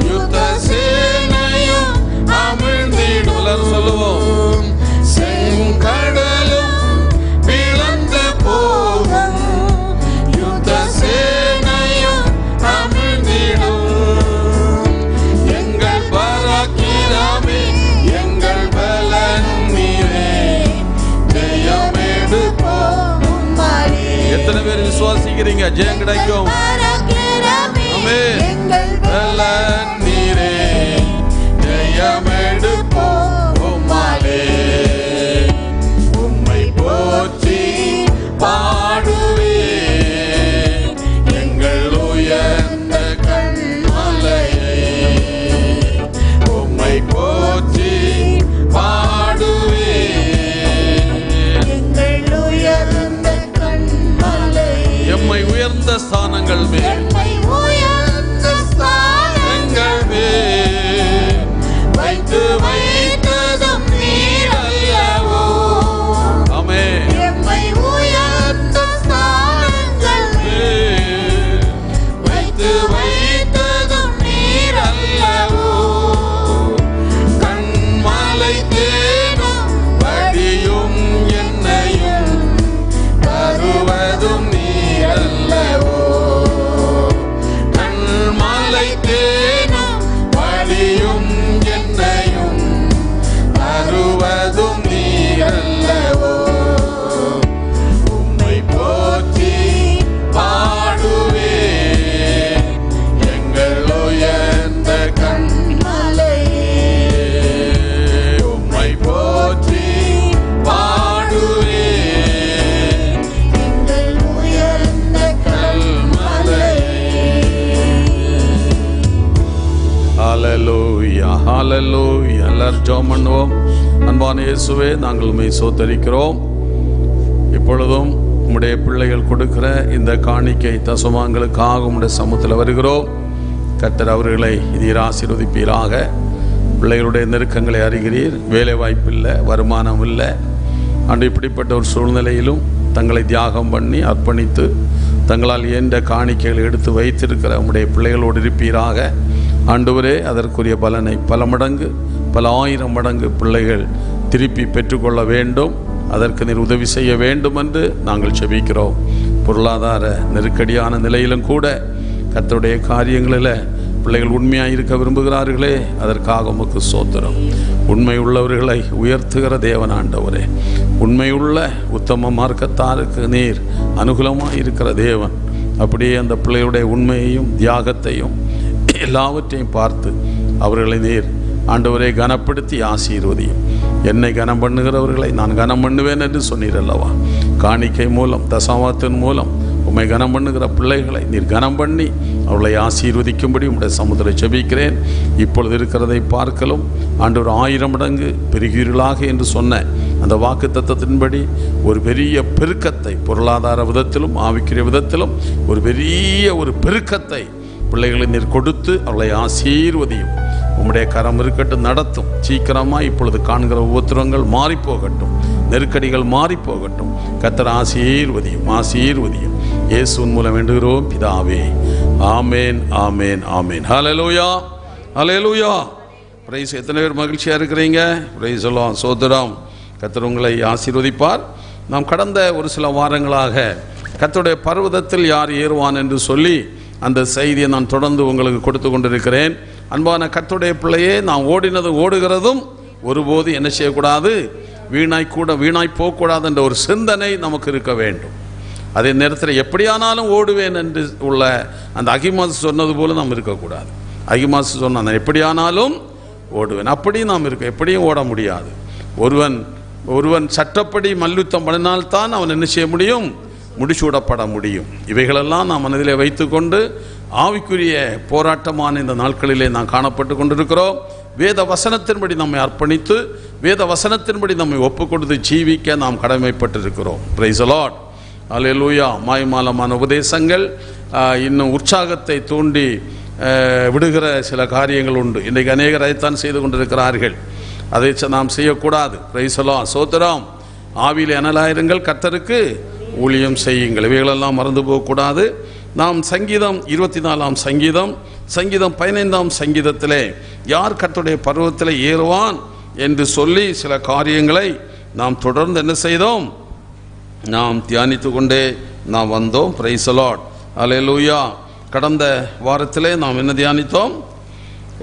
யுத்த சேனையும் அமிழ்ந்திடும். எல்லாரும் சொல்லுவோம். செங்கடலும் பிளந்து போகும், யுத்த சேனையும் அமிழ்ந்திடும். எங்கள் பராக்கிரமே எங்கள் பலன் நீரே, ஜெயமெடுப்போம் உம்மாலே. எத்தனை பேர் விசுவாசிக்கிறீங்க ஜெயம் கிடைக்கும்? ஆமென். பலன் நீரே, ஜெயமெடுப்போம் உம்மாலே. உம்மை போற்றி ஹல்லேலூயா, ஹல்லேலூயா. எல்லாரும் ஜெபம் பண்ணுவோம். அன்பான இயேசுவே, நாங்கள் உம்மை ஸ்தோத்திரிக்கிறோம். இப்பொழுதும் உம்முடைய பிள்ளைகள் கொடுக்கிற இந்த காணிக்கை தசமாங்களுக்காக உம்முடைய சமூகத்தில் வருகிறோம். கர்த்தர் அவர்களை நீர் ஆசீர்வதிப்பீராக. பிள்ளைகளுடைய நெருக்கங்களை அறிகிறீர். வேலை வாய்ப்பு இல்லை, வருமானம் இல்லை. அன்று இப்படிப்பட்ட ஒரு சூழ்நிலையிலும் தங்களை தியாகம் பண்ணி அர்ப்பணித்து தங்களால் இயன்ற காணிக்கைகளை எடுத்து வைத்திருக்கிற உம்முடைய பிள்ளைகளோடு இருப்பீராக. ஆண்டவரே, அதற்குரிய பலனை பல மடங்கு, பல ஆயிரம் மடங்கு பிள்ளைகள் திருப்பி பெற்றுக்கொள்ள வேண்டும். அதற்கு நீர் உதவி செய்ய வேண்டும் என்று நாங்கள் செபிக்கிறோம். பொருளாதார நெருக்கடியான நிலையிலும் கூட கர்த்தருடைய காரியங்களில் பிள்ளைகள் உண்மையாக இருக்க விரும்புகிறார்களே, அதற்காக உமக்கு ஸ்தோத்திரம். உண்மை உள்ளவர்களை உயர்த்துகிற தேவன் ஆண்டவரே, உண்மையுள்ள உத்தம மார்க்கத்தாருக்கு நீர் அனுகூலமாக இருக்கிற தேவன். அப்படியே அந்த பிள்ளைகளுடைய உண்மையையும் தியாகத்தையும் எல்லாவற்றையும் பார்த்து அவர்களை நீர் ஆண்டவரை கனப்படுத்தி ஆசீர்வதியும். என்னை கனம் பண்ணுகிறவர்களை நான் கனம் பண்ணுவேன் என்று சொன்னீர் அல்லவா? காணிக்கை மூலம், தசமத்தின் மூலம் உம்மை கனம் பண்ணுகிற பிள்ளைகளை நீர் கனம் பண்ணி அவர்களை ஆசீர்வதிக்கும்படி உம்முடைய சமுத்திரை ஜெபிக்கிறேன். இப்பொழுது இருக்கிறதை பார்க்கலும் ஆண்டவர் 1000 மடங்கு பெருகீர்களாக என்று சொன்ன அந்த வாக்கு தத்தத்தின்படி ஒரு பெரிய பெருக்கத்தை, பொருளாதார விதத்திலும் ஆவிக்குரிய விதத்திலும் ஒரு பெரிய ஒரு பெருக்கத்தை பிள்ளைகளை நீர் கொடுத்து அவர்களை ஆசீர்வதியும். உம்முடைய கரம் இருக்கட்டும், நடத்தும். சீக்கிரமாக இப்பொழுது காண்கிற உபத்திரங்கள் மாறிப்போகட்டும், நெருக்கடிகள் மாறிப்போகட்டும். கர்த்தர் ஆசீர்வதியும், ஆசீர்வதியும். இயேசுவின் மூலம் வேண்டுகிறோம் பிதாவே. ஆமேன், ஆமேன், ஆமேன். ஹல்லேலூயா, ஹல்லேலூயா. பிரைஸ். எத்தனை பேர் மகிழ்ச்சியாக இருக்கிறீங்க? பிரைஸ் எல்லாம் சோதரம். கர்த்தர் உங்களை ஆசீர்வதிப்பார். நாம் கடந்த ஒரு சில வாரங்களாக கர்த்தருடைய பர்வதத்தில் யார் ஏறுவான் என்று சொல்லி அந்த செய்தியை நான் தொடர்ந்து உங்களுக்கு கொடுத்து கொண்டிருக்கிறேன். அன்பான கர்த்தருடைய பிள்ளையே, நாம் ஓடுகிறதும் ஒருபோது என்ன செய்யக்கூடாது? வீணாய் போகக்கூடாது என்ற ஒரு சிந்தனை நமக்கு இருக்க வேண்டும். அதே நேரத்தில் எப்படியானாலும் ஓடுவேன் என்று உள்ள அந்த அகிமாசு சொன்னது போல நாம் இருக்கக்கூடாது. அகிமாசு சொன்னான் எப்படியானாலும் ஓடுவேன், அப்படி நாம் இருக்க எப்படியும் ஓட முடியாது. ஒருவன் சட்டப்படி மல்யுத்தம் பண்ணினால்தான் அவன் என்ன செய்ய முடியும்? முடிசூடப்பட முடியும். இவைகளெல்லாம் நாம் மனதிலே வைத்துக்கொண்டு ஆவிக்குரிய போராட்டமான இந்த நாட்களிலே நாம் காணப்பட்டு கொண்டிருக்கிறோம். வேத வசனத்தின்படி நம்மை அர்ப்பணித்து, வேத வசனத்தின்படி நம்மை ஒப்புக் கொடுத்து ஜீவிக்க நாம் கடமைப்பட்டிருக்கிறோம். பிரைஸ் தி லார்ட், ஹல்லேலூயா. மாய்மாலமான உபதேசங்கள் இன்னும் உற்சாகத்தை தூண்டி விடுகிற சில காரியங்கள் உண்டு. இன்றைக்கு அநேகர் அதைத்தான் செய்து கொண்டிருக்கிறார்கள். அதை நாம் செய்யக்கூடாது. பிரைஸ் தி லார்ட், சோத்திரம். ஆவியிலே அனலாயிருங்கள், கர்த்தருக்கு ஊழியம் செய்யுங்கள். இவைகளெல்லாம் மறந்து போகக்கூடாது. நாம் சங்கீதம் 24ஆம் சங்கீதம், சங்கீதம் 15ஆம் சங்கீதத்திலே யார் கர்த்தருடைய பர்வதத்தில் ஏறுவான் என்று சொல்லி சில காரியங்களை நாம் தொடர்ந்து என்ன செய்தோம்? நாம் தியானித்து கொண்டே நாம் வந்தோம். பிரைஸ் தி லார்ட், ஹல்லேலூயா. கடந்த வாரத்திலே நாம் என்ன தியானித்தோம்?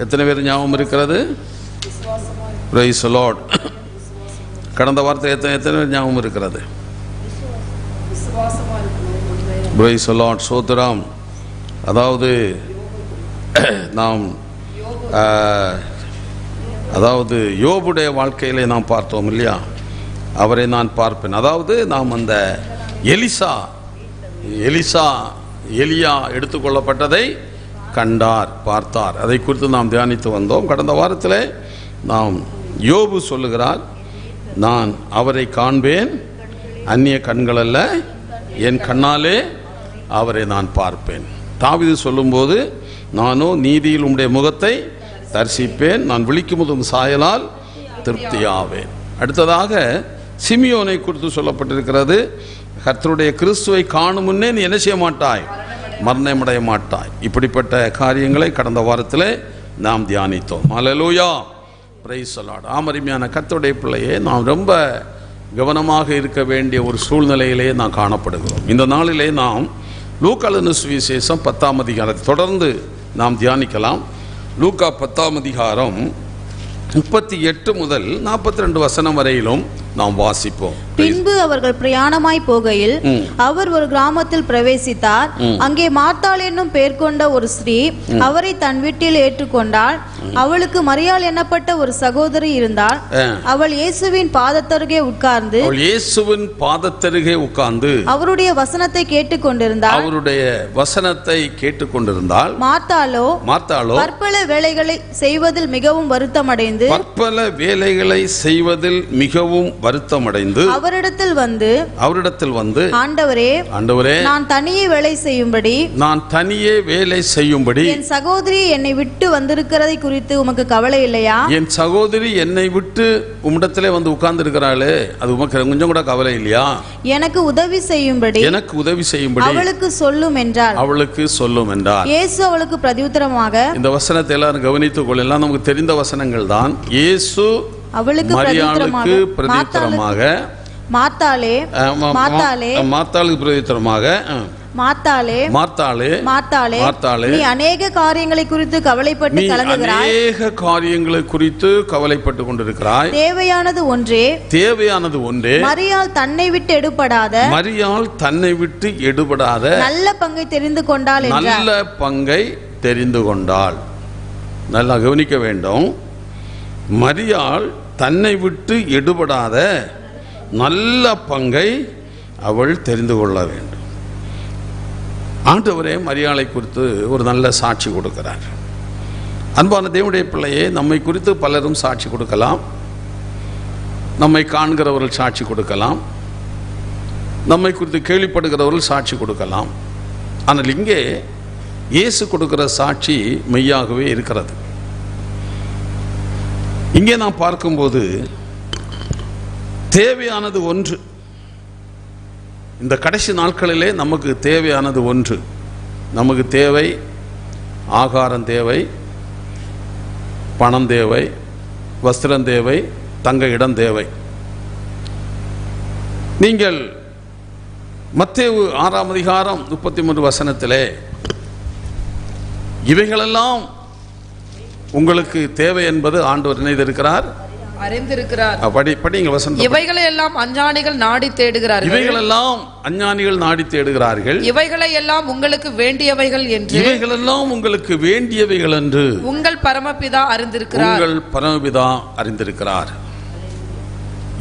எத்தனை பேர் ஞாபகம் இருக்கிறது? Price the Lord. கடந்த வாரத்தில் எத்தனை பேர் ஞாபகம் இருக்கிறது? பிரைஸ் தி லார்ட், சோத்திரம். அதாவது யோபுடைய வாழ்க்கையிலே நாம் பார்த்தோம் இல்லையா? அவரை நான் பார்ப்பேன். அதாவது நாம் அந்த எலியா எடுத்துக்கொள்ளப்பட்டதை கண்டார், பார்த்தார். அதை குறித்து நாம் தியானித்து வந்தோம். கடந்த வாரத்தில் நாம் யோபு சொல்லுகிறார், நான் அவரை காண்பேன், அந்நிய கண்கள் அல்ல, என் கண்ணாலே அவரை நான் பார்ப்பேன். தாவீது சொல்லும்போது, நானோ நீதியில் உம்முடைய முகத்தை தரிசிப்பேன், நான் விழிக்குமுதும் சாயலால் திருப்தியாவேன். அடுத்ததாக சிமியோனை குறித்து சொல்லப்பட்டிருக்கிறது, கர்த்தருடைய கிறிஸ்துவை காணும் முன்னே நீ என்ன செய்ய மாட்டாய்? மரணமடைய மாட்டாய். இப்படிப்பட்ட காரியங்களை கடந்த வாரத்தில் நாம் தியானித்தோம். ஹல்லேலூயா, பிரைஸ் தி லார்ட். அருமையான கர்த்தருடைய பிள்ளையே, நாம் ரொம்ப கவனமாக இருக்க வேண்டிய ஒரு சூழ்நிலையிலே நாம் காணப்படுகிறோம். இந்த நாளிலே நாம் லூக்கா எழுதின சுவிசேஷம் 10ஆம் அதிகாரத்தை தொடர்ந்து நாம் தியானிக்கலாம். லூக்கா 10ஆம் அதிகாரம் 38 முதல் 42 வசனம் வரையிலும் நாம் வாசிப்போம். பின்பு அவர்கள் பிரயாணமாய் போகையில் அவர் ஒரு கிராமத்தில் பிரவேசித்தார். அங்கே மார்த்தாள் என்னும் பெயர் கொண்ட ஒரு ஸ்திரீ அவரை தன் வீட்டில் ஏற்றுக்கொண்டாள். அவளுக்கு மரியாள் என்னப்பட்ட ஒரு சகோதரி இருந்தாள். அவள் இயேசுவின் பாதத்தருகே உட்கார்ந்து அவருடைய வசனத்தை கேட்டுக்கொண்டிருந்தாள். மார்த்தாளோ பற்பல வேலைகளை செய்வதில் மிகவும் வருத்தமடைந்து அவரிடத்தில் வந்து ஆண்டவரே நான் தனியே வேலை செய்யும்படி என் சகோதரி என்னை விட்டு வந்திருக்கிறதை குறித்து உமக்கு கவலை இல்லையா? என் சகோதரி என்னை விட்டு உம்மிடத்திலே வந்து உட்கார்ந்து இருக்கிறாளே, அது உமக்கு கொஞ்சம் கூட கவலை இல்லையா? எனக்கு உதவி செய்யும்படி அவளுக்கு சொல்லும் என்றார். இயேசு அவளுக்கு பிரதியுத்தரமாக, இந்த வசனத்தை எல்லாரும் கவனித்துக் கொள்ளலாம், நமக்கு தெரிந்த வசனங்கள் தான். இயேசு அவளுக்கு பிரதியுத்தரமாக மார்த்தாளே நீ அநேக காரியங்களை குறித்து கவலைப்பட்டு கொண்டிருக்கிறாய். தேவையானது ஒன்றே. மரியாள் தன்னை விட்டு எடுபடாத நல்ல பங்கை தெரிந்து கொண்டாள். நல்லா கவனிக்க வேண்டும். மரியாள் தன்னை விட்டு எடுபடாத நல்ல பங்கை அவள் தெரிந்து கொள்ள வேண்டும். ஆண்டவரே மரியாளை குறித்து ஒரு நல்ல சாட்சி கொடுக்கிறார். அன்பான தேவனுடைய பிள்ளையே, நம்மை குறித்து பலரும் சாட்சி கொடுக்கலாம். நம்மை காண்கிறவர்கள் சாட்சி கொடுக்கலாம், நம்மை குறித்து கேள்விப்படுகிறவர்கள் சாட்சி கொடுக்கலாம். ஆனால் இங்கே இயேசு கொடுக்கிற சாட்சி மெய்யாகவே இருக்கிறது. இங்கே நாம் பார்க்கும்போது தேவையானது ஒன்று. இந்த கடைசி நாட்களிலே நமக்கு தேவையானது ஒன்று. நமக்கு தேவை ஆகாரம் தேவை, பணம் தேவை, வஸ்திரம் தேவை, தங்க இடம் தேவை. நீங்கள் மத்தேயு 6ஆம் அதிகாரம் 33 வசனத்திலே இவைகளெல்லாம் உங்களுக்கு தேவை என்பது ஆண்டவர் நினைத்திருக்கிறார், அறிந்திருக்கிறார். இவைகளை எல்லாம் அஞ்ஞானிகள் நாடி தேடுகிறார்கள். இவைகளை எல்லாம் உங்களுக்கு வேண்டியவைகள் என்று உங்கள் பரமபிதா அறிந்திருக்கிறார்.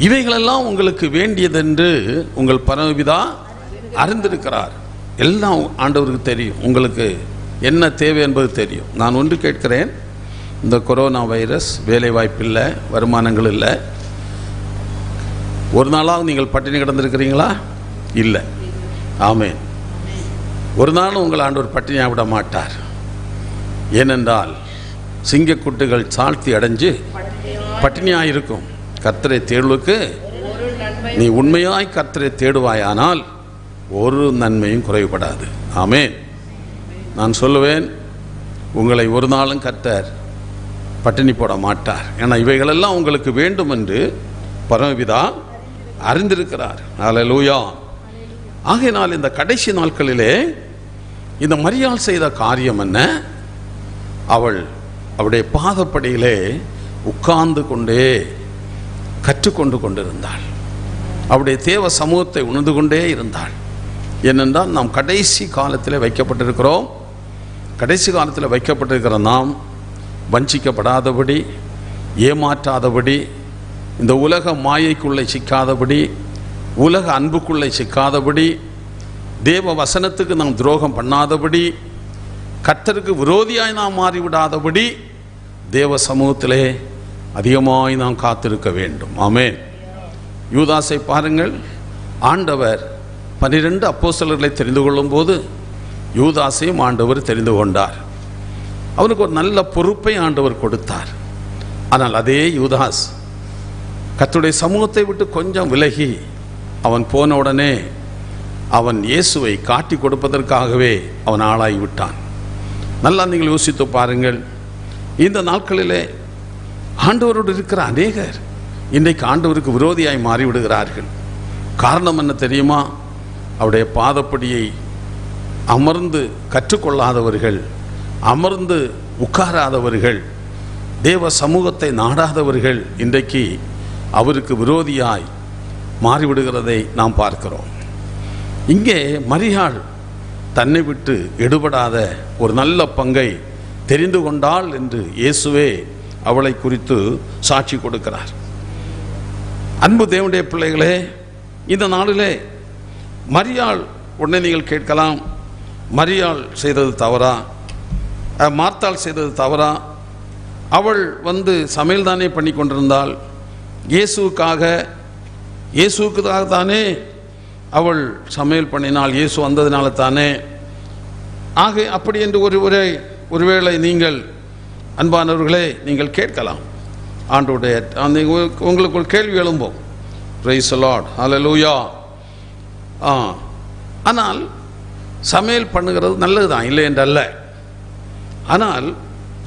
இவைகளெல்லாம் உங்களுக்கு வேண்டியதென்று உங்கள் பரமபிதா அறிந்திருக்கிறார். எல்லாம் ஆண்டவருக்கு தெரியும். உங்களுக்கு என்ன தேவை என்பது தெரியும். நான் ஒன்று கேட்கிறேன். இந்த கொரோனா வைரஸ், வேலை வாய்ப்பு இல்லை, வருமானங்கள் இல்லை, ஒரு நாளாக நீங்கள் பட்டினி கிடந்திருக்கிறீங்களா? இல்லை. ஆமென். ஒரு நாளும் உங்கள் ஆண்டவர் பட்டினியாக விட மாட்டார். ஏனென்றால் சிங்கக்குட்டுகள் சாழ்த்தி அடைஞ்சு பட்டினியாக இருக்கும். கர்த்தரை தேடுவதற்கு நீ உண்மையாய் கர்த்தரை தேடுவாயானால் ஒரு நன்மையும் குறைவுபடாது. ஆமென். நான் சொல்லுவேன், உங்களை ஒரு நாளும் கர்த்தர் பட்டினி போட மாட்டார். ஏன்னா இவைகளெல்லாம் உங்களுக்கு வேண்டும் என்று பரமபிதா அறிந்திருக்கிறார். அல்லேலூயா. ஆகையினால் இந்த கடைசி நாட்களிலே இந்த மரியாள் செய்த காரியம் என்ன? அவளுடைய பாதப்படியிலே உட்கார்ந்து கொண்டே கற்றுக்கொண்டு கொண்டிருந்தாள். அவருடைய தேவ சமூகத்தை உணர்ந்து கொண்டே இருந்தாள். ஏனென்றால் நாம் கடைசி காலத்தில் வைக்கப்பட்டிருக்கிறோம். கடைசி காலத்தில் வைக்கப்பட்டிருக்கிற நாம் வஞ்சிக்கப்படாதபடி, ஏமாற்றாதபடி, இந்த உலக மாயைக்குள்ளே சிக்காதபடி, உலக அன்புக்குள்ளே சிக்காதபடி, தேவ வசனத்துக்கு நாம் துரோகம் பண்ணாதபடி, கர்த்தருக்கு விரோதியாய் நாம் மாறிவிடாதபடி தேவ சமூகத்திலே அதிகமாய் நாம் காத்திருக்க வேண்டும். ஆமென். யூதாசை பாருங்கள். ஆண்டவர் 12 அப்போஸ்தலர்களை தெரிந்து கொள்ளும் போது யூதாசையும் ஆண்டவர் தெரிந்து கொண்டார். அவனுக்கு ஒரு நல்ல பொறுப்பை ஆண்டவர் கொடுத்தார். ஆனால் அதே யூதாஸ் கர்த்தருடைய சமூகத்தை விட்டு கொஞ்சம் விலகி அவன் போன உடனே அவன் இயேசுவை காட்டி கொடுப்பதற்காகவே அவன் ஆளாகிவிட்டான். நல்லா நீங்கள் யோசித்து பாருங்கள். இந்த நாட்களிலே ஆண்டவரோடு இருக்கிற அநேகர் இன்றைக்கு ஆண்டவருக்கு விரோதியாய் மாறிவிடுகிறார்கள். காரணம் என்ன தெரியுமா? அவருடைய பாதப்படியை அமர்ந்து கற்றுக்கொள்ளாதவர்கள், அமர்ந்து உட்காராதவர்கள், தேவ சமூகத்தை நாடாதவர்கள் இன்றைக்கு அவருக்கு விரோதியாய் மாறிவிடுகிறதை நாம் பார்க்கிறோம். இங்கே மரியாள் தன்னை விட்டு எடுபடாத ஒரு நல்ல பங்கை தெரிந்து கொண்டாள் என்று இயேசுவே அவளை குறித்து சாட்சி கொடுக்கிறார். அன்பு தேவனுடைய பிள்ளைகளே, இந்த நாளிலே மரியாள் உடனே நீங்கள் கேட்கலாம், மரியாள் செய்தது தவறா, மார்த்தாள் செய்தது தவறா? அவள் சமையல் தானே பண்ணி கொண்டிருந்தாள், இயேசுவுக்காக தானே அவள் சமையல் பண்ணினாள், இயேசு வந்ததினால தானே. ஆக அப்படி என்று ஒருவேளை நீங்கள் அன்பானவர்களே நீங்கள் கேட்கலாம். ஆண்டவருடைய உங்களுக்கு ஒரு கேள்வி எழும்போம். பிரைஸ் தி லார்ட், ஹல்லேலூயா. ஆனால் சமையல் பண்ணுகிறது நல்லது தான், இல்லை என்றல்ல. ஆனால்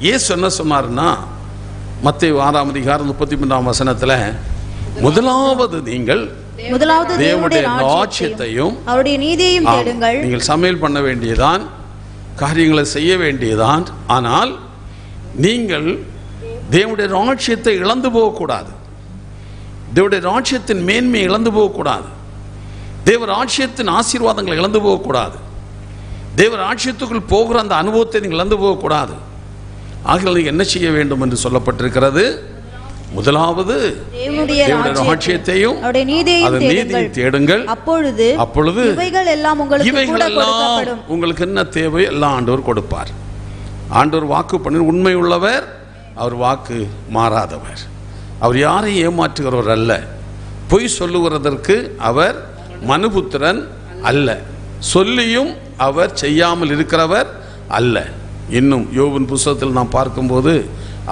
இயேசு என்ன சொன்னார்னா, மத்தேயு 6:33 முதலாவது நீங்கள் தேவனுடைய ராஜ்யத்தையும் அவருடைய நீதியையும் தேடுங்கள். நீங்கள் சமையல் பண்ண வேண்டியதான், காரியங்களை செய்ய வேண்டியதான். ஆனால் நீங்கள் தேவனுடைய ராஜ்யத்தை இழந்து போகக்கூடாது, தேவனுடைய ராஜ்யத்தின் மேன்மையை இழந்து போகக்கூடாது, தேவ ராஜ்யத்தின் ஆசீர்வாதங்களை இழந்து போகக்கூடாது, தேவ ராஜ்யத்துக்குள் போகிற அந்த அனுபவத்தை நீங்கள் இழந்து போகக்கூடாது. ஆகிய நீங்கள் என்ன செய்ய வேண்டும் என்று சொல்லப்பட்டிருக்கிறது? முதலாவது தேவனுடைய ராஜ்யத்தையும் அதன் நீதியையும் தேடுங்கள், அப்பொழுது இவைகள் எல்லாம் உங்களுக்கு என்ன தேவை எல்லாம் ஆண்டவர் கொடுப்பார். ஆண்டவர் வாக்கு பண்ணி உண்மை உள்ளவர், அவர் வாக்கு மாறாதவர், அவர் யாரையும் ஏமாற்றுகிறவர் அல்ல, பொய் சொல்லுவதற்கு அவர் மனுபுத்திரன் அல்ல, சொல்லியும் அவர் செய்யாமல் இருக்கிறவர் அல்ல. இன்னும் யோபின் புத்தகத்தில் நாம் பார்க்கும்போது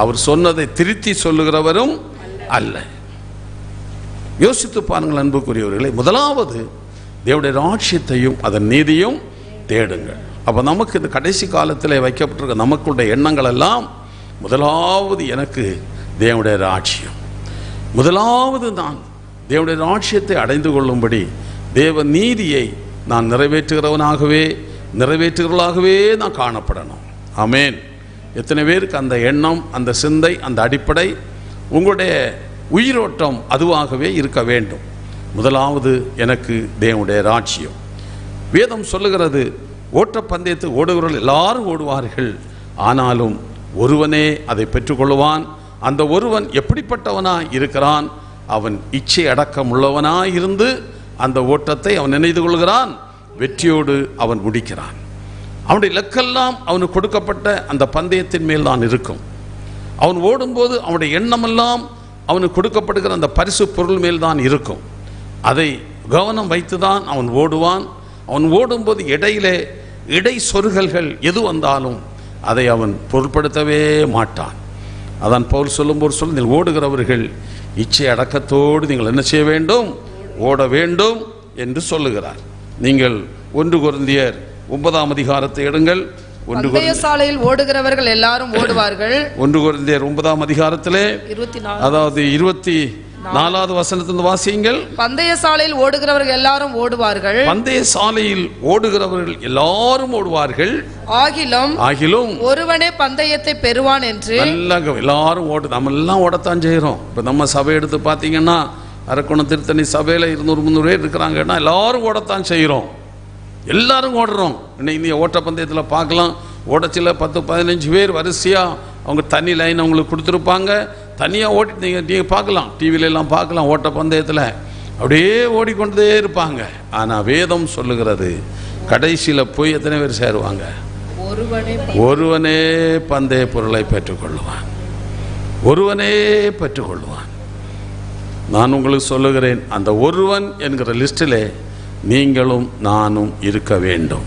அவர் சொன்னதை திருத்தி சொல்லுகிறவரும் அல்ல. யோசித்து பாருங்கள் அன்புக்குரியவர்களே, முதலாவது தேவனுடைய ராஜ்யத்தையும் அதன் நீதியும் தேடுங்கள். அப்போ நமக்கு இந்த கடைசி காலத்தில் வைக்கப்பட்டிருக்க நமக்குடைய எண்ணங்கள் எல்லாம், முதலாவது எனக்கு தேவனுடைய ராஜ்யம், முதலாவது நான் தேவனுடைய ராஜ்யத்தை அடைந்து கொள்ளும்படி தேவ நீதியை நான் நிறைவேற்றுகிறவர்களாகவே நான் காணப்படணும். ஆமென். எத்தனை பேருக்கு அந்த எண்ணம், அந்த சிந்தை, அந்த அடிப்படை, உங்களுடைய உயிரோட்டம் அதுவாகவே இருக்க வேண்டும். முதலாவது எனக்கு தேவனுடைய ராஜ்யம். வேதம் சொல்லுகிறது, ஓட்டப்பந்தயத்துக்கு ஓடுகிறவர்கள் எல்லாரும் ஓடுவார்கள், ஆனாலும் ஒருவனே அதை பெற்றுக்கொள்வான். அந்த ஒருவன் எப்படிப்பட்டவனாய் இருக்கிறான்? அவன் இச்சை அடக்கம் உள்ளவனாய் இருந்து அந்த ஓட்டத்தை அவன் நினைத்து கொள்கிறான், வெற்றியோடு அவன் முடிக்கிறான். அவனுடைய இலக்கெல்லாம் அவனுக்கு கொடுக்கப்பட்ட அந்த பந்தயத்தின் மேல் தான் இருக்கும். அவன் ஓடும்போது அவனுடைய எண்ணமெல்லாம் அவனுக்கு கொடுக்கப்படுகிற அந்த பரிசு பொருள் மேல் தான் இருக்கும். அதை கவனம் வைத்து தான் அவன் ஓடுவான். அவன் ஓடும்போது இடை சொருகல்கள் எது வந்தாலும் அதை அவன் பொருட்படுத்தவே மாட்டான். அதான் பவுல் சொல்லும்போது நீங்கள் ஓடுகிறவர்கள் இச்சை அடக்கத்தோடு நீங்கள் என்ன செய்ய வேண்டும்? ஓட வேண்டும் என்று சொல்லுகிறார். நீங்கள் 1 கொரிந்தியர் 9 எடுங்கள். சாலையில் ஓடுகிறவர்கள் எல்லாரும் ஓடுவார்கள். 1 கொரிந்தியர் 9 அதாவது 24வது வசனத்திலிருந்து வாசியுங்கள். பந்தய சாலையில் ஓடுகிறவர்கள் எல்லாரும் ஓடுவார்கள். பந்தய சாலையில் ஓடுகிறவர்கள் எல்லாரும் ஓடுவார்கள். ஆகிலும் ஒருவனே பந்தயத்தை பெறுவான் என்று. எல்லாரும் நம்ம எல்லாம் ஓடத்தான் செய்கிறோம். இப்போ நம்ம சபை எடுத்து பார்த்தீங்கன்னா, அரக்கோணம் திருத்தணி சபையில் 200-300 பேர் இருக்கிறாங்கன்னா எல்லாரும் ஓடத்தான் செய்கிறோம், எல்லாரும் ஓடுறோம். இன்னைக்கு ஓட்டப்பந்தயத்தில் பார்க்கலாம், ஓடச்சில 10-15 பேர் வரிசையாக அவங்க தனி லைன் அவங்களுக்கு கொடுத்துருப்பாங்க, தனியாக ஓட்டிட்டு நீங்கள் பார்க்கலாம், டிவிலெல்லாம் பார்க்கலாம், ஓட்டப்பந்தயத்தில் அப்படியே ஓடிக்கொண்டே இருப்பாங்க. ஆனால் வேதம் சொல்லுகிறது, கடைசியில் போய் எத்தனை பேர் சேருவாங்க? ஒருவனே பந்தய பொருளை பெற்றுக்கொள்ளுவான், ஒருவனே பெற்றுக்கொள்ளுவான். நான் உங்களுக்கு சொல்லுகிறேன், அந்த ஒருவன் என்கிற லிஸ்டிலே நீங்களும் நானும் இருக்க வேண்டும்.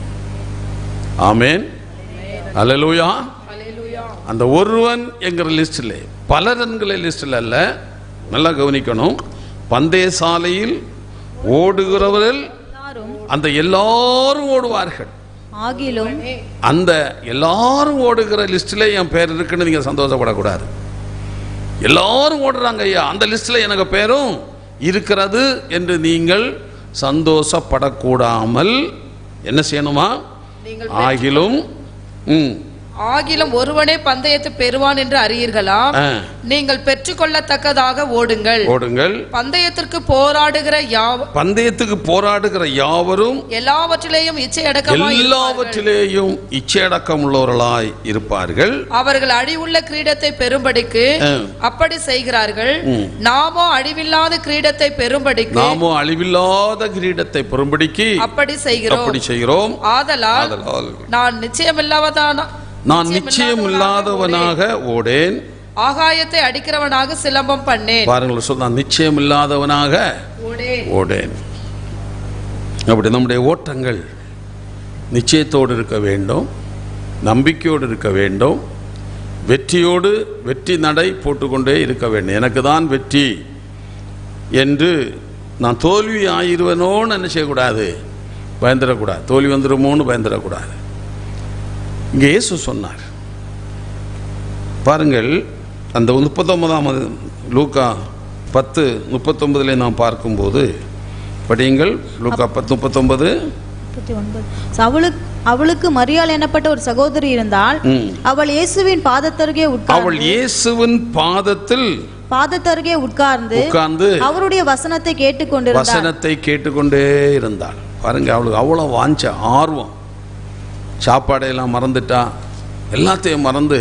ஆமென், அல்லேலூயா. அந்த ஒருவன் என்கிற லிஸ்டிலே, பலரன்கிற லிஸ்டில் அல்ல. நல்லா கவனிக்கணும். பந்தய சாலையில் ஓடுகிறவர்கள் அந்த எல்லாரும் ஓடுவார்கள். அந்த எல்லாரும் ஓடுகிற லிஸ்டில் என் பேர் இருக்குன்னு நீங்க சந்தோஷப்படக்கூடாது. எல்லாரும் ஓடுறாங்க ஐயா, அந்த லிஸ்டில் எனக்கு பேரும் இருக்கிறது என்று நீங்கள் சந்தோஷப்படக்கூடாமல் என்ன செய்யணுமா? ஆகிலும் ஒருவனே பந்தயத்தை பெறுவான் என்று அறியீர்களா? நீங்கள் பெற்றுக்கொள்ளத்தக்கதாக ஓடுங்கள். பந்தயத்திற்கு போராடுகிற யாவரும் எல்லாவற்றிலேயும் இச்சையடக்கம் உள்ளவர்களாய் இருப்பார்கள். அவர்கள் அழிவுள்ள கிரீடத்தை பெறும்படிக்கு அப்படி செய்கிறார்கள். நாமோ அழிவில்லாத கிரீடத்தை பெறும்படிக்கு அப்படி செய்கிறோம். ஆதலால் நான் நிச்சயமில்லாதவனாக ஓடேன், ஆகாயத்தை அடிக்கிறவனாக சிலம்பம் பண்ணேன். பாருங்கள், சொல்ல நிச்சயமில்லாதவனாக ஓடேன். அப்படி நம்முடைய ஓட்டங்கள் நிச்சயத்தோடு இருக்க வேண்டும், நம்பிக்கையோடு இருக்க வேண்டும், வெற்றி நடை போட்டுக்கொண்டே இருக்க வேண்டும். எனக்கு தான் வெற்றி என்று நான் தோல்வி ஆயிருவனோன்னு என்ன செய்யக்கூடாது, பயந்துடக்கூடாது. தோல்வி வந்துடுமோன்னு பயந்துடக்கூடாது. இங்கே இயேசு சொன்னார் பாருங்கள், அந்த 39 லூக்கா 10:39 நாம் பார்க்கும்போது படியுங்கள். லூக்கா 10:39. அவளுக்கு மரியாள் எனப்பட்ட ஒரு சகோதரி இருந்தால், அவள் இயேசுவின் பாதத்தருகே உட்கார்ந்து அவருடைய வசனத்தை கேட்டுக்கொண்டே இருந்தாள். பாருங்க, அவளுக்கு அவ்வளவு வாஞ்ச ஆர்வம். சாப்பாடையெல்லாம் மறந்துட்டா, எல்லாத்தையும் மறந்து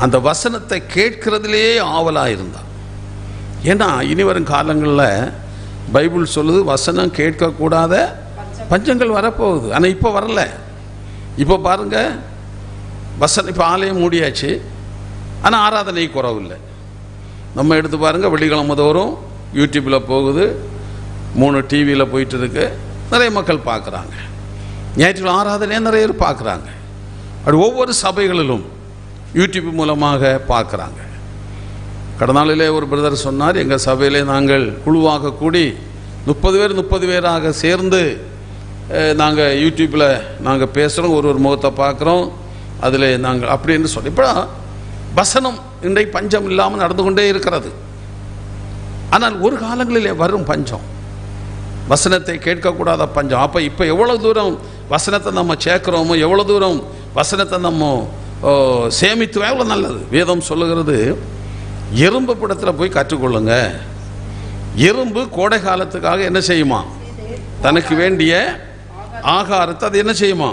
அந்த வசனத்தை கேட்கிறதுலேயே ஆவலாக இருந்தாள். ஏன்னா இனி வரும் காலங்களில் பைபிள் சொல்லுது, வசனம் கேட்கக்கூடாத பஞ்சங்கள் வரப்போகுது. ஆனால் இப்போ வரல. இப்போ பாருங்க, வசனம் இப்போ ஆலயம் மூடியாச்சு, ஆனால் ஆராதனை குறவில்லை. நம்ம எடுத்து பாருங்கள், வெள்ளிக்கிழமை தோறும் யூடியூப்பில் போகுது, 3 டிவியில் போயிட்டு இருக்கு, நிறைய மக்கள் பார்க்குறாங்க. ஞாயிற்று ஆராதனையை நிறைய பேர் பார்க்குறாங்க. அப்படி ஒவ்வொரு சபைகளிலும் யூடியூப் மூலமாக பார்க்குறாங்க. கடந்த நாளிலே ஒரு பிரதர் சொன்னார், எங்கள் சபையிலே நாங்கள் குழுவாக கூடி 30 பேராக சேர்ந்து நாங்கள் யூடியூப்பில் நாங்கள் பேசுகிறோம், ஒரு முகத்தை பார்க்குறோம், அதில் நாங்கள் அப்படின்னு சொல்லி. இப்போ வசனம் இன்றைக்கு பஞ்சம் இல்லாமல் நடந்து கொண்டே இருக்கிறது. ஆனால் ஒரு காலங்களிலே வரும் பஞ்சம், வசனத்தை கேட்கக்கூடாத பஞ்சம். அப்போ இப்போ எவ்வளோ தூரம் வசனத்தை நம்ம சேர்க்குறோமோ, எவ்வளோ தூரம் வசனத்தை நம்ம சேமித்து எவ்வளோ நல்லது. வேதம் சொல்லுகிறது, எறும்பு படத்தில் போய் கற்றுக்கொள்ளுங்க. எறும்பு கோடை காலத்துக்காக என்ன செய்யுமா, தனக்கு வேண்டிய ஆகாரத்தை அது என்ன செய்யுமா,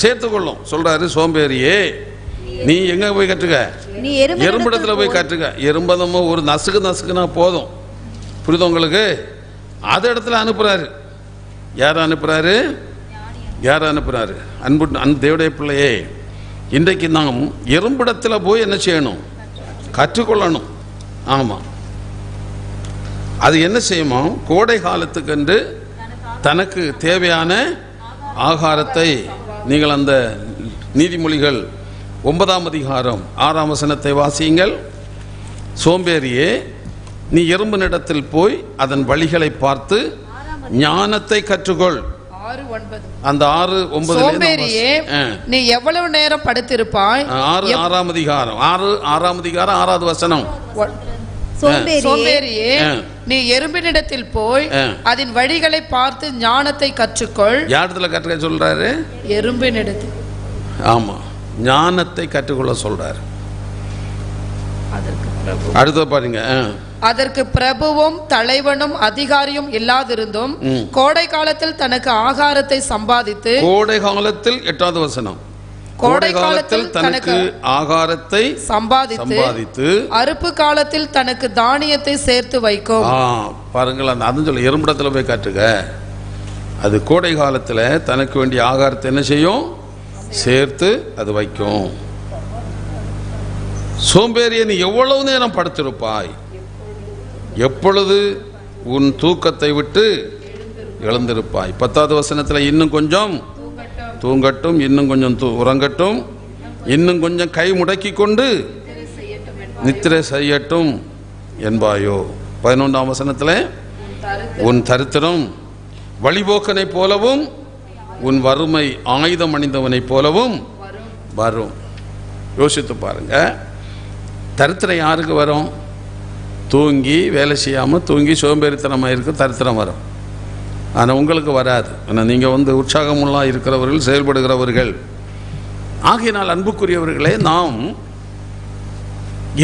சேர்த்துக்கொள்ளும். சொல்றாரு, சோம்பேறியே நீ எங்க போய் கற்றுக்க, எறும்பிடத்துல போய் கற்றுக்க. எறும்பதமோ ஒரு நசுக்குனா போதும். புரியுது உங்களுக்கு? அது இடத்துல அனுப்புறாரு. யார் அனுப்புறாரு? அன்பு தேவடைய பிள்ளையே, இன்றைக்கு நாம் எறும்பிடத்தில் போய் என்ன செய்யணும், கற்றுக்கொள்ளணும். ஆமாம், அது என்ன செய்யுமோ, கோடை காலத்துக்கென்று தனக்கு தேவையான ஆகாரத்தை. நீங்கள் அந்த நீதிமொழிகள் 9ஆம் அதிகாரம் 6ஆம் வசனத்தை வாசியுங்கள். சோம்பேறியே, நீ எறும்பினிடத்தில் போய் அதன் வழிகளை பார்த்து ஞானத்தை கற்றுக்கொள். அந்த 6:9 சோம்பேறியே, நீ எவ்வளவு நேரம் படுத்திருப்பாய். 6ஆம் அதிகாரம் 6வது வசனம். சோம்பேறியே, நீ எறும்பினிடத்தில் போய் அதன் வழிகளை பார்த்து ஞானத்தை கற்றுக்கொள். யாரிடத்துல கற்றுக்க சொல்றாரு? எறும்பினிடத்தில். ஆமா, ஞானத்தை கற்றுக்கொள்ள சொல்றாரு. அடுத்த பாருங்க, அதற்கு பிரபுவும் தலைவனும் அதிகாரியும் இல்லாதிருந்தும் கோடை காலத்தில் தனக்கு ஆகாரத்தை சம்பாதித்து. கோடை காலத்தில் 8வது வசனம். கோடை காலத்தில் தனக்கு ஆகாரத்தை சம்பாதித்து அறுப்பு காலத்தில் தனக்கு தானியத்தை சேர்த்து வைக்கும். பாருங்கள், அதுவும் சொல்ல எறும்பிடத்தில் போய் காட்டுங்க. அது கோடை காலத்தில் தனக்கு வேண்டிய ஆகாரத்தை என்ன செய்யும், சேர்த்து அது வைக்கும். சோம்பேறியை நீ எவ்வளவு நேரம் படுத்திருப்பாய், எப்பொழுது உன் தூக்கத்தை விட்டு எழுந்திருப்பாய். 10வது வசனத்தில் இன்னும் கொஞ்சம் தூங்கட்டும், இன்னும் கொஞ்சம் உறங்கட்டும், இன்னும் கொஞ்சம் கை முடக்கி கொண்டு நித்திரை செய்யட்டும் என்பாயோ. 11ஆம் வசனத்தில் உன் தரித்திரம் வழிபோக்கனை போலவும் உன் வறுமை ஆயுதம் அணிந்தவனை போலவும் வரும். யோசித்து பாருங்க, தரித்திரம் யாருக்கு வரும்? தூங்கி வேலை செய்யாமல் தூங்கி சோம்பேறித்தனமாக இருக்க தரித்திரம் வரும். ஆனால் உங்களுக்கு வராது. ஆனால் நீங்கள் உற்சாகமுள்ளா இருக்கிறவர்கள், செயல்படுகிறவர்கள், ஆகையினால் அன்புக்குரியவர்களே, நாம்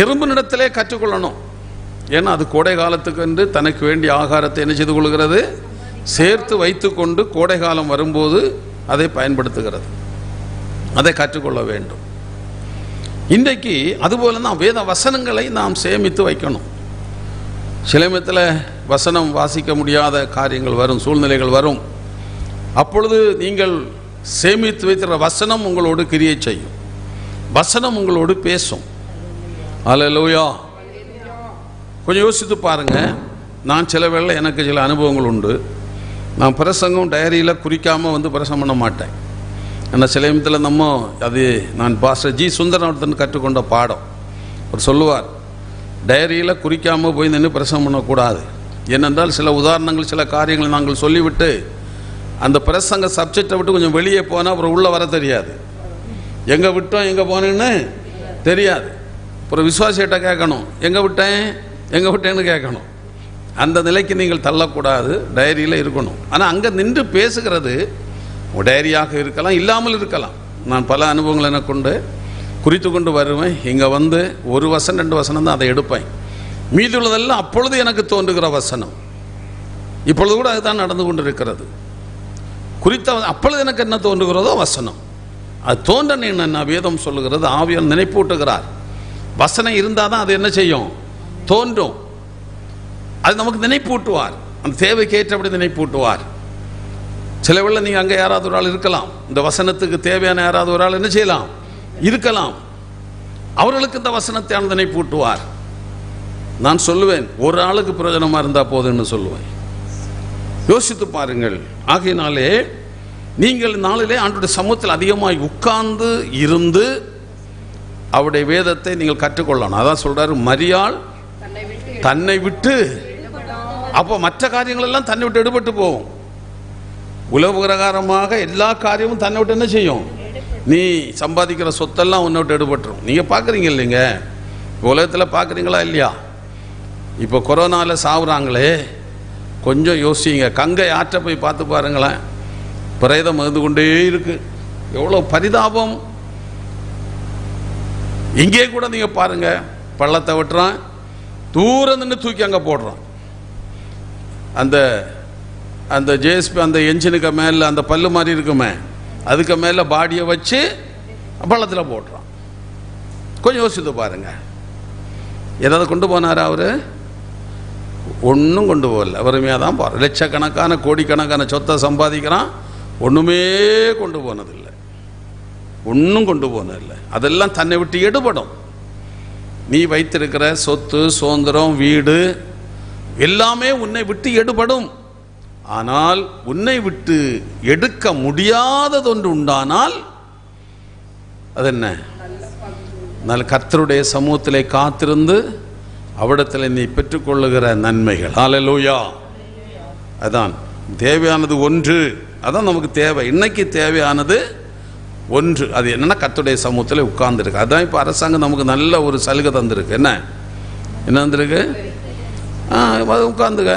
எறும்பினிடத்திலே கற்றுக்கொள்ளணும். ஏன்னா அது கோடை காலத்துக்கு என்று தனக்கு வேண்டிய ஆகாரத்தை என்ன செய்து கொள்கிறது, சேர்த்து வைத்து கொண்டு கோடை காலம் வரும்போது அதை பயன்படுத்துகிறது. அதை கற்றுக்கொள்ள வேண்டும். இன்றைக்கு அதுபோல தான் வேத வசனங்களை நாம் சேமித்து வைக்கணும். சிலமத்தில் வசனம் வாசிக்க முடியாத காரியங்கள் வரும், சூழ்நிலைகள் வரும். அப்பொழுது நீங்கள் சேமித்து வைத்திருக்கிற வசனம் உங்களோடு கிரியை செய்யும், வசனம் உங்களோடு பேசும். அல்லேலூயா. கொஞ்சம் யோசித்து பாருங்க. நான் சில வேளை எனக்கு சில அனுபவங்கள் உண்டு. நான் பிரசங்கம் டைரியில் குறிக்காமல் வந்து பிரசங்கம் பண்ண மாட்டேன். ஏன்னா சில நேரத்தில் நம்ம அது நான் பாஸ்டர் ஜி சுந்தரன் கற்றுக்கொண்ட பாடம். அவர் சொல்லுவார், டைரியில் குறிக்காமல் போய் நின்று பிரசங்கம் பண்ணக்கூடாது. ஏனென்றால் சில உதாரணங்கள் சில காரியங்களை நாங்கள் சொல்லிவிட்டு அந்த பிரசங்க சப்ஜெக்டை விட்டு கொஞ்சம் வெளியே போனால் அப்புறம் உள்ளே வர தெரியாது. எங்கே விட்டோம் எங்கே போனேன்னு தெரியாது. அப்புறம் விசுவாசிகிட்ட கேட்கணும், எங்கே விட்டேன்னு கேட்கணும். அந்த நிலைக்கு நீங்கள் தள்ளக்கூடாது, டைரியில் இருக்கணும். ஆனால் அங்கே நின்று பேசுகிறது டைரியாக இருக்கலாம், இல்லாமல் இருக்கலாம். நான் பல அனுபவங்கள் எனக்கு கொண்டு குறித்து கொண்டு வருவேன். இங்கே வந்து ஒரு வசனம் 2 வசனம் தான் அதை எடுப்பேன். மீதி உள்ளதெல்லாம் அப்பொழுது எனக்கு தோன்றுகிற வசனம். இப்பொழுது கூட அதுதான் நடந்து கொண்டு இருக்கிறது. குறித்த அப்பொழுது எனக்கு என்ன தோன்றுகிறதோ வசனம். அது தோன்றன என்ன வேதம் சொல்லுகிறது, ஆவியார் நினைப்பூட்டுகிறார். வசனம் இருந்தால் தான் அது என்ன செய்யும், தோன்றும். அது நமக்கு நினைப்பூட்டுவார், அந்த தேவைக்கு ஏற்றபடி நினைப்பூட்டுவார். சில வேளை நீங்கள் அங்கே யாராவது ஒரு ஆள் இருக்கலாம், இந்த வசனத்துக்கு தேவையான யாராவது ஒரு ஆள் என்ன செய்யலாம், இருக்கலாம். அவர்களுக்கு இந்த வசனத்தை நினைப்பூட்டுவார். நான் சொல்லுவேன், ஒரு ஆளுக்கு பிரயோஜனமாக இருந்தால் போதுன்னு சொல்லுவேன். யோசித்து பாருங்கள். ஆகையினாலே நீங்கள் நாளிலே ஆண்டவருடைய சமூகத்தில் அதிகமாக உட்கார்ந்து இருந்து அவருடைய வேதத்தை நீங்கள் கற்றுக்கொள்ளணும். அதான் சொல்றாரு, மரியாள் தன்னை விட்டு. அப்போ மற்ற காரியங்கள் எல்லாம் தன்னை விட்டு எடுபட்டு போகும். உலக பிரகாரமாக எல்லா காரியமும் தன்னை விட்டு என்ன செய்யும், நீ சம்பாதிக்கிற சொத்தெல்லாம் உன்னை விட்டு எடுபட்டுரும். நீங்கள் பார்க்குறீங்க இல்லைங்க, உலகத்தில் பார்க்குறீங்களா இல்லையா? இப்போ கொரோனாவில் சாவுறாங்களே, கொஞ்சம் யோசிங்க. கங்கை ஆற்றை போய் பார்த்து பாருங்களேன், பிரேதம் மருந்து கொண்டே இருக்கு. எவ்வளோ பரிதாபம். இங்கே கூட நீங்கள் பாருங்க, பள்ளத்தை வெட்டுறான், தூரம் நின்று தூக்கி அங்கே போடுறான். அந்த ஜேஎஸ்பி அந்த என்ஜினுக்கு மேலே அந்த பல்லு மாதிரி இருக்குமே, அதுக்கு மேலே பாடியை வச்சு பள்ளத்தில் போடுறான். கொஞ்சம் யோசித்து பாருங்க. ஏதாவது கொண்டு போனாரா அவர்? ஒன்றும் கொண்டு போகல. வறுமையாக தான் போகிறார். லட்சக்கணக்கான கோடிக்கணக்கான சொத்தை சம்பாதிக்கிறான், ஒன்றுமே கொண்டு போனதில்லை. ஒன்றும் கொண்டு போனதில்லை. அதெல்லாம் தன்னை விட்டு எடுபடும். நீ வைத்திருக்கிற சொத்து, சுதந்திரம், வீடு எல்லாமே உன்னை விட்டு எடுபடும். ஆனால் உன்னை விட்டு எடுக்க முடியாதது ஒன்று உண்டானால் அது என்ன? நல்ல கர்த்தருடைய சமூகத்திலே காத்திருந்து அவிடத்தில் நீ பெற்றுக்கொள்ளுகிற நன்மைகள். ஹல்லேலூயா. அதான் தேவையானது ஒன்று. அதான் நமக்கு தேவை. இன்னைக்கு தேவையானது ஒன்று. அது என்னன்னா கர்த்தருடைய சமூகத்தில் உட்கார்ந்துருக்கு. அதான் இப்போ அரசாங்கம் நமக்கு நல்ல ஒரு சலுகை தந்திருக்கு. என்ன தந்திருக்கு? உட்காந்துக்க,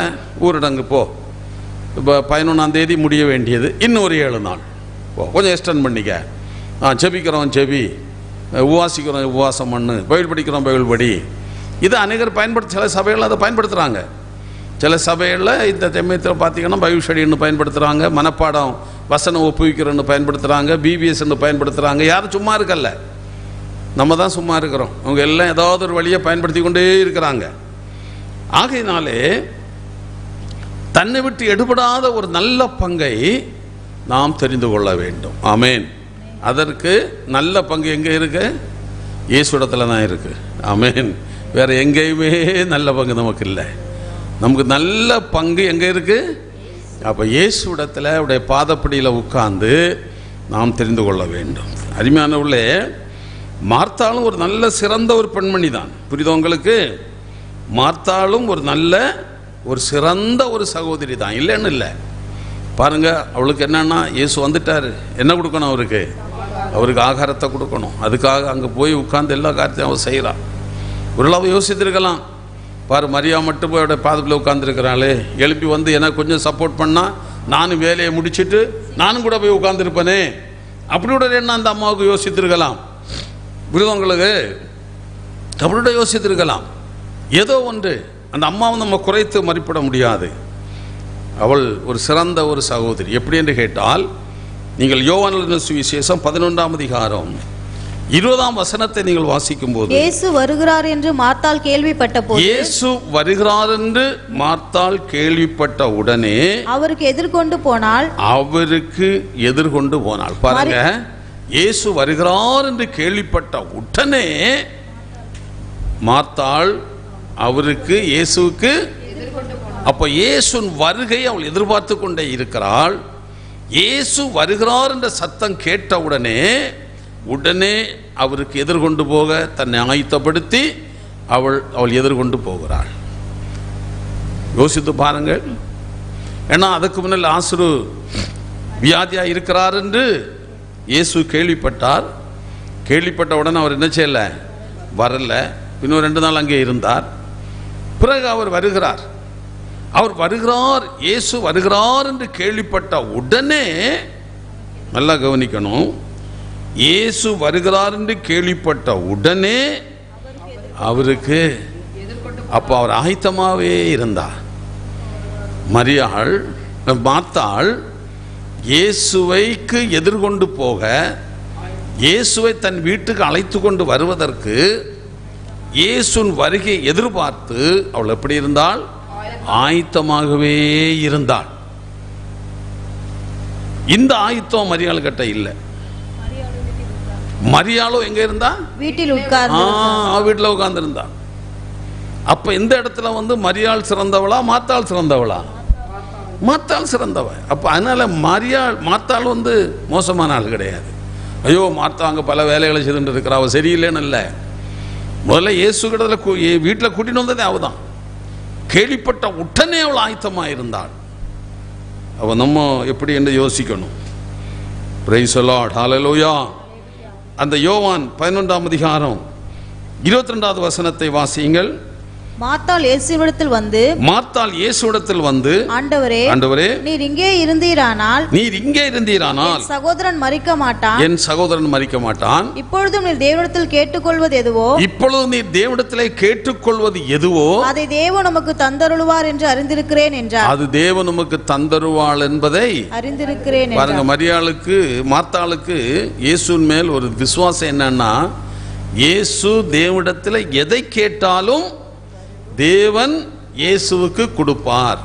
ஊரடங்கு போ. இப்போ 11ஆம் தேதி முடிய வேண்டியது, இன்னும் ஒரு 7 நாள் போ, கொஞ்சம் எக்ஸ்டெண்ட் பண்ணிக்க. செபிக்கிறோம் செபி, உவாசிக்கிறோம் உவாசம் பண்ணு, பைபிள் படிக்கிறோம் பைபிள் படி. இது அநேகர் சில சபைகளில் அதை பயன்படுத்துகிறாங்க. சில சபைகளில் இந்த சமயத்தில் பார்த்தீங்கன்னா பைபிள் ஸ்டடின்னு பயன்படுத்துகிறாங்க, மனப்பாடம் வசனம் ஒப்புவிக்கிறன்னு பயன்படுத்துகிறாங்க, பிபிஎஸ்ன்னு பயன்படுத்துகிறாங்க. யாரும் சும்மா இருக்கல்ல, நம்ம தான் சும்மா இருக்கிறோம். அவங்க எல்லாம் ஏதாவது ஒரு வழியை பயன்படுத்தி கொண்டே இருக்கிறாங்க. ஆகையினாலே தன்னை விட்டு எடுபடாத ஒரு நல்ல பங்கை நாம் தெரிந்து கொள்ள வேண்டும். ஆமேன். அதற்கு நல்ல பங்கு எங்கே இருக்கு? இயேசுவிடத்தில் தான் இருக்கு. ஆமேன். வேற எங்கேயுமே நல்ல பங்கு நமக்கு இல்லை. நமக்கு நல்ல பங்கு எங்கே இருக்கு? அப்போ இயேசுவிடத்தில் அவருடைய பாதப்படியில் உட்கார்ந்து நாம் தெரிந்து கொள்ள வேண்டும். அருமையானவர்களே, மார்த்தாலும் ஒரு நல்ல சிறந்த ஒரு பெண்மணி தான். புரியுதா உங்களுக்கு? மார்த்தாலும் ஒரு சிறந்த ஒரு சகோதரி தான், இல்லைன்னு இல்லை. பாருங்க, அவளுக்கு என்னன்னா, இயேசு வந்துட்டாரு, என்ன கொடுக்கணும் அவருக்கு ஆகாரத்தை கொடுக்கணும். அதுக்காக அங்கே போய் உட்கார்ந்து எல்லா காரியத்தையும் அவள் செய்கிறான். ஒரு அளவு யோசித்திருக்கலாம். பாரு, மரியா மட்டும் போய் அவருடைய பாதத்தில் உட்கார்ந்துருக்கிறாளே, எழுப்பி வந்து எனக்கு கொஞ்சம் சப்போர்ட் பண்ணால் நானும் வேலையை முடிச்சுட்டு நானும் கூட போய் உட்கார்ந்துருப்பேனே அப்படியோட என்ன அந்த அம்மாவுக்கு யோசித்திருக்கலாம், விருதங்களுக்கு அப்படியோட யோசித்திருக்கலாம். ஏதோ ஒன்று அந்த அம்மாவை நம்ம குறைத்து மதிப்பிட முடியாது. அவள் ஒரு சிறந்த ஒரு சகோதரி. எப்படி என்று கேட்டால், நீங்கள் யோவான் எழுதின சுவிசேஷம் 11ஆம் அதிகாரம் 20ஆம் வசனத்தை நீங்கள் வாசிக்கும் போது, இயேசு வருகிறார் என்று மார்த்தாள் கேள்விப்பட்ட போது, இயேசு வருகிறார் என்று மார்த்தாள் கேள்விப்பட்ட உடனே அவருக்கு எதிர்கொண்டு போனாள். அவருக்கு எதிர்கொண்டு போனாள். பாருங்க, இயேசு வருகிறார் என்று கேள்விப்பட்ட உடனே மார்த்தாள் அவருக்கு இயேசுவுக்கு, அப்ப இயேசுவின் வருகை அவள் எதிர்பார்த்து கொண்டே இருக்கிறாள். இயேசு வருகிறார் என்ற சத்தம் கேட்டவுடனே உடனே அவருக்கு எதிர்கொண்டு போக தன்னை ஆயத்தப்படுத்தி அவள் எதிர்கொண்டு போகிறாள். யோசித்து பாருங்கள். ஏன்னா அதுக்கு முன்னால் லாசரு வியாதியா இருக்கிறார் என்று இயேசு கேள்விப்பட்டார். கேள்விப்பட்ட உடனே அவர் என்ன செய்யல, வரல. இன்னும் 2 நாள் அங்கே இருந்தார். பிறகு அவர் வருகிறார். அவர் வருகிறார், இயேசு வருகிறார் என்று கேள்விப்பட்ட உடனே, நல்லா கவனிக்கணும், இயேசு வருகிறார் என்று கேள்விப்பட்ட உடனே அவருக்கு, அப்போ அவர் ஆயத்தமாகவே இருந்தார். மரியாள் மார்த்தாள் இயேசுவைக்கு எதிர்கொண்டு போக, இயேசுவை தன் வீட்டுக்கு அழைத்து கொண்டு வருவதற்கு இயேசுவின் வருகையை எதிர்பார்த்து அவள் எப்படி இருந்தாள், ஆயத்தமாகவே இருந்தாள். இந்த ஆயத்தம் மரியாள் கிட்ட இல்லை. மரியாளோ எங்க இருந்தா, வீட்டில் வீட்டில் உட்கார்ந்து இருந்தா. அப்ப இந்த இடத்துல மரியாள் சிறந்தவளா மார்த்தாள் சிறந்தவளா? மார்த்தாள் சிறந்தவ. அப்ப அதனால மார்த்தாள் மோசமான ஆள் கிடையாது. ஐயோ மார்த்தா அங்க பல வேலைகளை செய்துட்டு இருக்கிறா, அவ சரியில்லைன்னு இல்லை. முதல்ல இயேசு கிட்ட வீட்டில் கூட்டிட்டு வந்ததே அவதான். கேள்விப்பட்ட உடனே அவள் ஆயத்தமாக இருந்தாள். அவ நம்ம எப்படி என்று யோசிக்கணும். பிரைஸ் தி லார்ட், ஹல்லேலூயா. அந்த யோவான் 11ஆம் அதிகாரம் 22வது வசனத்தை வாசியுங்கள். மார்த்தாள் இயேசுவிடத்தில் வந்து, ஆண்டவரே, நீர் இங்கே இருந்தீரானால் என் சகோதரன் மரிக்க மாட்டான். இப்பொழுதும் நீர் தேவனிடத்தில் கேட்டுக்கொள்வது எதுவோ அதை தேவன் நமக்கு தந்தருளுவார் என்று அறிந்திருக்கிறேன் என்றார். அது தேவன் நமக்கு தந்தருவாள் என்பதை அறிந்திருக்கிறேன். பாருங்க, மார்த்தாளுக்கு இயேசுவின் மேல் ஒரு விசுவாசம் என்னன்னா, இயேசு தேவனிடத்தில் எதை கேட்டாலும் தேவன் இயேசுவுக்கு கொடுப்பார்.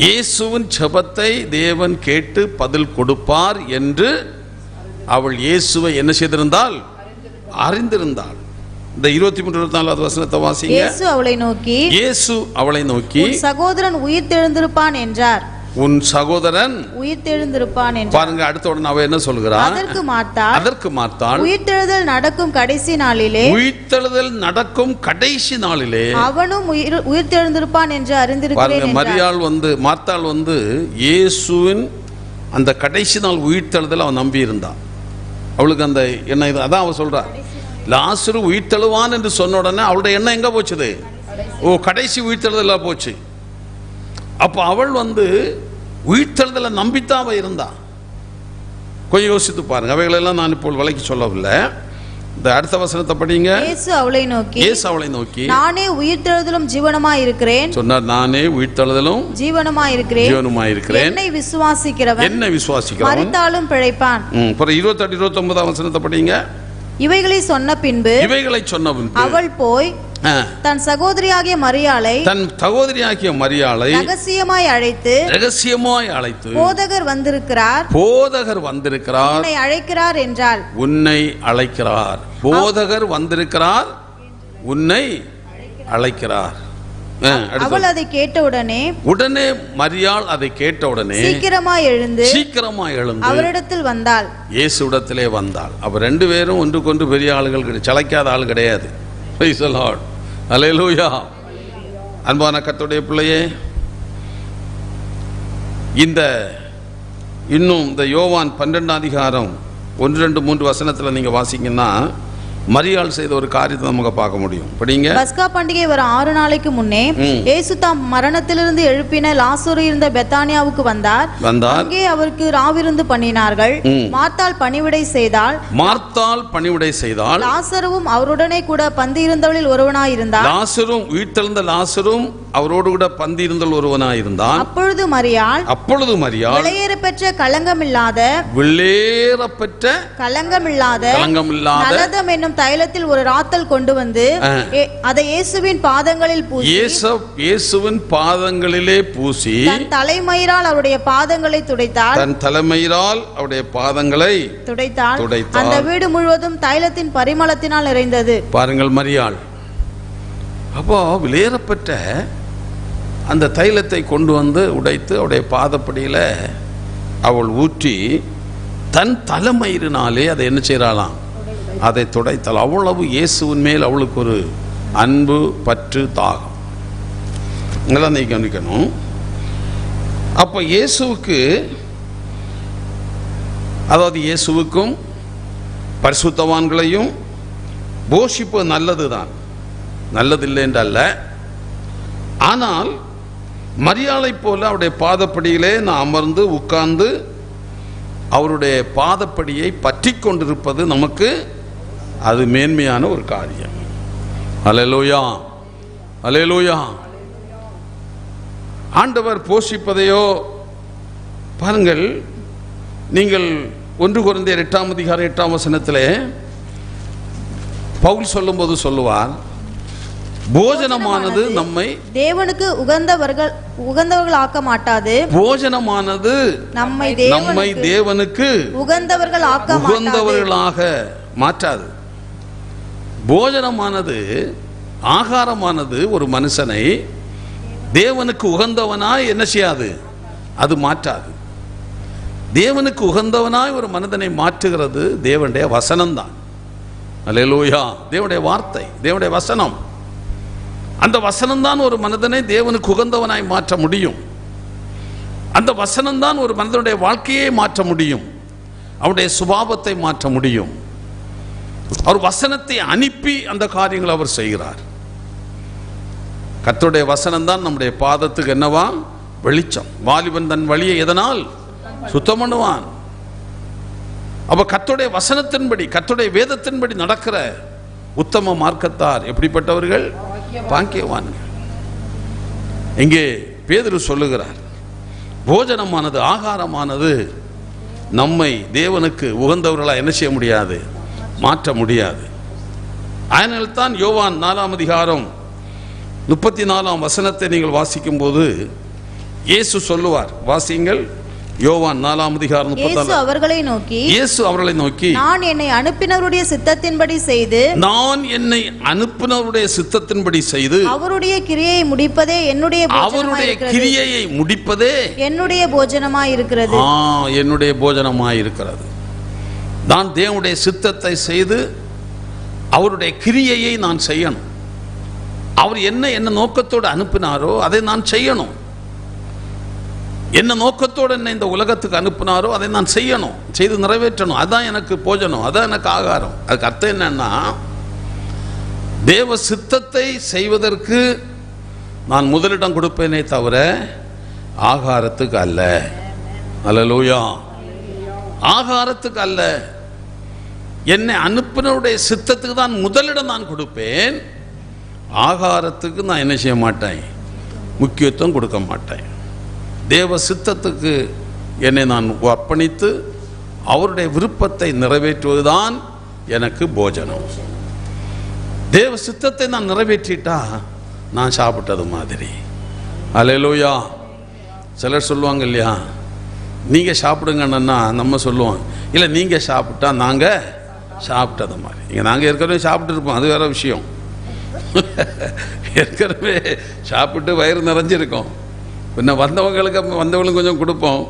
இயேசுவின் ஜெபத்தை தேவன் கேட்டு பதில் கொடுப்பார் என்று அவள் இயேசுவை என்ன செய்திருந்தாள், அறிந்திருந்தாள். இந்த 23-24வது வசனத்தை வாசிங்க. இயேசு அவளை நோக்கி உன் சகோதரன் உயிர்த்தெழுந்திருப்பான் என்றார். உன் சகோதரன் உயிர்த்தெழுந்திருப்பான் என்றார். பாருங்க, அடுத்த உடனே அவ என்ன சொல்கிறார்? அதற்கு மார்த்தாள் உயிர்த்தெழுதல் நடக்கும் கடைசி நாளிலே அவனும் உயிர்த்தெழுந்திருப்பான் என்று அறிந்திருக்கிறேன். மரியாள் மார்த்தாள் இயேசுவின் அந்த கடைசி நாள் உயிர்த்தெழுதல் அவன் நம்பி இருந்தான். அவளுக்கு அந்த எண்ணம், அதான் அவ சொல்றா, லாசரு உயிர்த்தெழுவான் என்று சொன்ன உடனே அவளுடைய எண்ணம் எங்க போச்சுது? கடைசி உயிர்த்தெழுதலா போச்சு. அப்போ அவள் உயிர்த்தெழுதலை நம்பித்தான் இருந்தா. கொஞ்சம் யோசித்து பாருங்க. அவைகளெல்லாம் நான் இப்போ விலைக்கு சொல்லவில்லை. இந்த அடுத்த வசனத்தை படிங்க. இயேசு அவளை நோக்கி நானே உயிர்த்தெழுதலும் ஜீவனுமாய் இருக்கிறேன் சொன்னார். நானே உயிர்த்தெழுதலும் ஜீவனுமாய் இருக்கிறேன். என்னை விசுவாசிக்கிறவன் மரித்தாலும் பிழைப்பான். 28-29 வசனத்தை படிங்க. இவைகளை சொன்ன பின்பு அவள் போய் தன் சகோதரியாகிய மரியாளை ரகசியமாய் அழைத்து போதகர் வந்திருக்கிறார் உன்னை அழைக்கிறார் என்றாள். உன்னை அழைக்கிறார். போதகர் வந்திருக்கிறார், உன்னை அழைக்கிறார். அவள் அதை கேட்டவுடனே மரியாள் அதை கேட்டவுடனே சீக்கிரமாய் எழுந்து அவரிடத்தில் வந்தாள், இயேசுவிடத்திலே வந்தாள். அவ 2 பேரும் ஒன்றுக்கொன்று பெரிய ஆளுகள், சளைக்காத ஆள் கிடையாது. Praise the Lord. Hallelujah. அன்பான கர்த்தருடைய பிள்ளையே, இன்னும் இந்த யோவான் 12ஆம் அதிகாரம் 1, 2, 3 வசனத்தில் நீங்க வாசிங்கன்னா, மரியாள் செய்த ஒரு காரியத்தை நமக்கு பார்க்க முடியும். படிங்க. பஸ்கா பண்டிகை வர 6 நாளைக்கு முன்னே இயேசு தாம் மரணத்திலிருந்து எழுப்பின லாசரு இருந்த பெத்தானியாவுக்கு வந்தார். அங்கே அவருக்கு ராவிருந்து பண்ணினார்கள். மார்த்தாள் பணிவிடை செய்தாள். லாசருவும் அவருடனே கூட பந்தி இருந்தவளில் ஒருவனாயிருந்தார். உயிர்த்தெழுந்த லாசரும் அவரோடு கூட பந்தி இருந்தவள் ஒருவனாயிருந்தான். அப்பொழுது மரியாள் விலையேறப்பெற்ற கலங்கமில்லாத நலதம் என்னும் தைலத்தில் ஒரு ராத்தல் கொண்டு வந்து அதை இயேசுவின் பாதங்களில் பூசி இயேசுவின் பாதங்களிலே பூசி தன் தலைமயிரால் அவருடைய பாதங்களை துடைத்தாள். அந்த வீடு முழுவதும் தைலத்தின் பரிமளத்தினால் நிறைந்தது. பாருங்கள் மரியாள். அப்போ விலையேறப்பட்ட அந்த தைலத்தை கொண்டு வந்து உடைத்து அவருடைய பாதப்படியில அவள் ஊற்றி தன் தலைமயிரினாலே அதை என்ன செய்யறாளாம், அதை துடைத்தாள். அவ்வளவு இயேசுவின் மேல் அவளுக்கு ஒரு அன்பு, பற்று, தாகம். இதெல்லாம் நீ கவனிக்கணும். அப்போ இயேசுவுக்கும் பரிசுத்தவான்களையும் போஷிப்பு நல்லதுதான், நல்லதில்லை என்றல்ல. ஆனால் மரியாளை போல அவருடைய பாதப்படியிலே நான் அமர்ந்து உட்கார்ந்து அவருடைய பாதப்படியை பற்றி கொண்டிருப்பது நமக்கு அது மேன்மையான ஒரு காரியம். அல்லேலூயா, அல்லேலூயா. ஆண்டவர் போஷிப்பதையோ பாருங்கள். நீங்கள் 1 கொரிந்தியர் 8ஆம் அதிகாரம் 8ஆம் வசனத்திலே பவுல் சொல்லும்போது சொல்லுவார், போஜனமானது நம்மை தேவனுக்கு உகந்தவர்கள் ஆக்க மாட்டாது. போஜனமானது நம்மை தேவனுக்கு உகந்தவர்களாக மாற்றாது. போஜனமானது, ஆகாரமானது ஒரு மனுஷனை தேவனுக்கு உகந்தவனாய் என்ன செய்யாது, அது மாற்றாது. தேவனுக்கு உகந்தவனாய் ஒரு மனிதனை மாற்றுகிறது தேவனுடைய வசனம்தான். அல்லேலூயா. தேவனுடைய வார்த்தை, தேவனுடைய வசனம். அந்த வசனம்தான் ஒரு மனிதனை தேவனுக்கு உகந்தவனாய் மாற்ற முடியும். அந்த வசனம்தான் ஒரு மனிதனுடைய வாழ்க்கையை மாற்ற முடியும், அவருடைய சுபாவத்தை மாற்ற முடியும். அவர் வசனத்தை அனுப்பி அந்த காரியங்களை அவர் செய்கிறார். கர்த்தருடைய வசனம்தான் நம்முடைய பாதத்துக்கு என்னவா, வெளிச்சம். வாலிபன் தன் வழியை எதனால் சுத்தம் பண்ணுவான். அப்ப கர்த்தருடைய வசனத்தின்படி, கர்த்தருடைய வேதத்தின்படி நடக்கிற உத்தம மார்க்கத்தார் எப்படிப்பட்டவர்கள், பாக்கியவான்கள். இங்கே பேதுரு சொல்லுகிறார், போஜனமானது, ஆகாரமானது நம்மை தேவனுக்கு உகந்தவர்களாக என்ன செய்ய முடியாது, மாற்ற முடியாது. அதனால்தான் யோவான் 4ஆம் அதிகாரம் 34ஆம் வசனத்தை நீங்கள் வாசிக்கும் போது இயேசு சொல்லுவார், வாசியுங்கள். யோவான் 4ஆம் அதிகாரம் 34. இயேசு அவர்களை நோக்கி நான் என்னை அனுப்பினவருடைய சித்தத்தின்படி செய்து அவருடைய கிரியையை முடிப்பதே என்னுடைய போஜனமாய் இருக்கிறது. என்னுடைய போஜனமாய் இருக்கிறது. நான் தேவனுடைய சித்தத்தை செய்து அவருடைய கிரியையை நான் செய்யணும். அவர் என்ன நோக்கத்தோடு அனுப்பினாரோ அதை நான் செய்யணும். என்ன நோக்கத்தோடு என்ன இந்த உலகத்துக்கு அனுப்பினாரோ அதை நான் செய்யணும், செய்து நிறைவேற்றணும். அதான் எனக்கு போஜனம், அதான் எனக்கு ஆகாரம். அதுக்கு அர்த்தம் என்னன்னா, தேவ சித்தத்தை செய்வதற்கு நான் முதலிடம் கொடுப்பேனே தவிர ஆகாரத்துக்கு அல்ல. அல்லேலூயா. ஆகாரத்துக்கு அல்ல. என்னை அனுப்பினருடைய சித்தத்துக்கு தான் முதலிடம் நான் கொடுப்பேன். ஆகாரத்துக்கு நான் என்ன செய்ய மாட்டேன், முக்கியத்துவம் கொடுக்க மாட்டேன். தேவ சித்தத்துக்கு என்னை நான் அர்ப்பணித்து அவருடைய விருப்பத்தை நிறைவேற்றுவதுதான் எனக்கு போஜனம். தேவ சித்தத்தை நான் நிறைவேற்றிட்டா நான் சாப்பிட்டது மாதிரி. அல்லேலூயா. சிலர் சொல்லுவாங்க இல்லையா, நீங்கள் சாப்பிடுங்கன்னா நம்ம சொல்லுவோம், இல்லை நீங்கள் சாப்பிட்டா நாங்கள் சாப்பிட்டது மாதிரி. இங்கே நாங்கள் ஏற்கனவே சாப்பிட்டு இருப்போம், அது வேற விஷயம். ஏற்கனவே சாப்பிட்டு வயிறு நிறைஞ்சிருக்கோம். பின்ன வந்தவங்களுக்கு கொஞ்சம் கொடுப்போம்.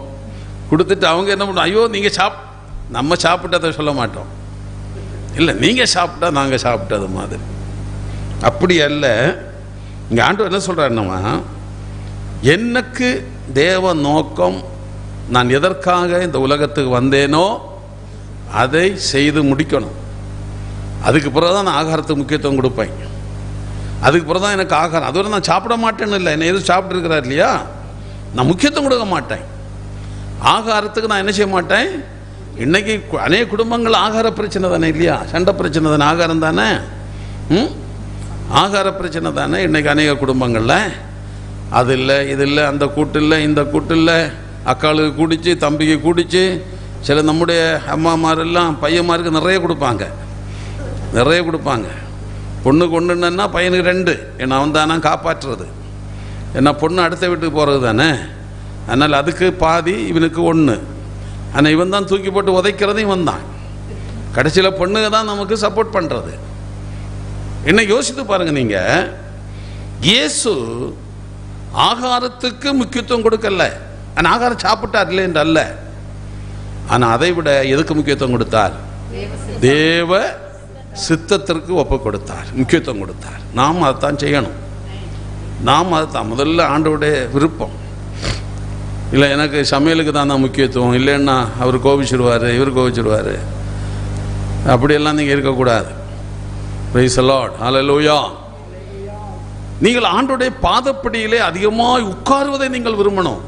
கொடுத்துட்டு அவங்க என்ன பண்ணுவோம், ஐயோ நீங்கள் நம்ம சாப்பிட்டதை சொல்ல மாட்டோம். இல்லை நீங்கள் சாப்பிட்டா நாங்கள் சாப்பிட்டது மாதிரி. அப்படி அல்ல. இங்கே ஆண்டவர் என்ன சொல்கிறாருன்னா, எனக்கு தேவ நோக்கம், நான் எதற்காக இந்த உலகத்துக்கு வந்தேனோ அதை செய்து முடிக்கணும். அதுக்கு பிறகு தான் நான் ஆகாரத்துக்கு முக்கியத்துவம் கொடுப்பேன். அதுக்கு பிறகு தான் எனக்கு ஆகாரம். அதுவரை நான் சாப்பிட மாட்டேன்னு இல்லை, என்ன எதுவும் சாப்பிட்டு இருக்கிறார் இல்லையா, நான் முக்கியத்துவம் கொடுக்க மாட்டேன். ஆகாரத்துக்கு நான் என்ன செய்ய மாட்டேன். இன்னைக்கு அநேக குடும்பங்கள் ஆகார பிரச்சனை தானே இல்லையா, சண்டை பிரச்சனை தானே, ஆகாரம் தானே, ஆகார பிரச்சனை தானே இன்னைக்கு அநேக குடும்பங்களில். அது இல்லை, இது இல்லை, அந்த கூட்டு இல்லை, இந்த கூட்டு இல்லை, அக்காளுக்கு கூடிச்சு, தம்பிக்கு கூடிச்சு. சில நம்முடைய அம்மாமாரெல்லாம் பையன்மாருக்கு நிறைய கொடுப்பாங்க, நிறைய கொடுப்பாங்க. பொண்ணுக்கு ஒன்றுன்னா பையனுக்கு 2, ஏன்னா அவன் தானே காப்பாற்றுறது. ஏன்னா பொண்ணு அடுத்த வீட்டுக்கு போகிறது தானே, அதனால் அதுக்கு பாதி, இவனுக்கு 1. ஆனால் இவன் தான் தூக்கி போட்டு உதைக்கிறது இவன் தான். கடைசியில் பொண்ணுங்க தான் நமக்கு சப்போர்ட் பண்ணுறது. என்ன யோசித்து பாருங்க நீங்க, இயேசு ஆகாரத்துக்கு முக்கியத்துவம் கொடுக்கல. ஆனால் ஆகாரம் சாப்பிட்டார் இல்லை என்று அல்ல, ஆனால் அதை விட எதுக்கு முக்கியத்துவம் கொடுத்தார்? தேவ சித்தத்திற்கு ஒப்பு கொடுத்தார், முக்கியத்துவம் கொடுத்தார். நாம் அதைத்தான் செய்யணும். நாம் அதைத்தான் முதல்ல ஆண்டவருடைய விருப்பம். இல்லை எனக்கு சமையலுக்கு தான் முக்கியத்துவம், இல்லைன்னா அவர் கோபிச்சிடுவார், இவர் கோபிச்சிடுவார், அப்படியெல்லாம் நீங்கள் இருக்கக்கூடாது. Praise the Lord. Hallelujah. நீங்கள் ஆண்டவருடைய பாதப்படியிலே அதிகமாக உட்காருவதை நீங்கள் விரும்பணும்.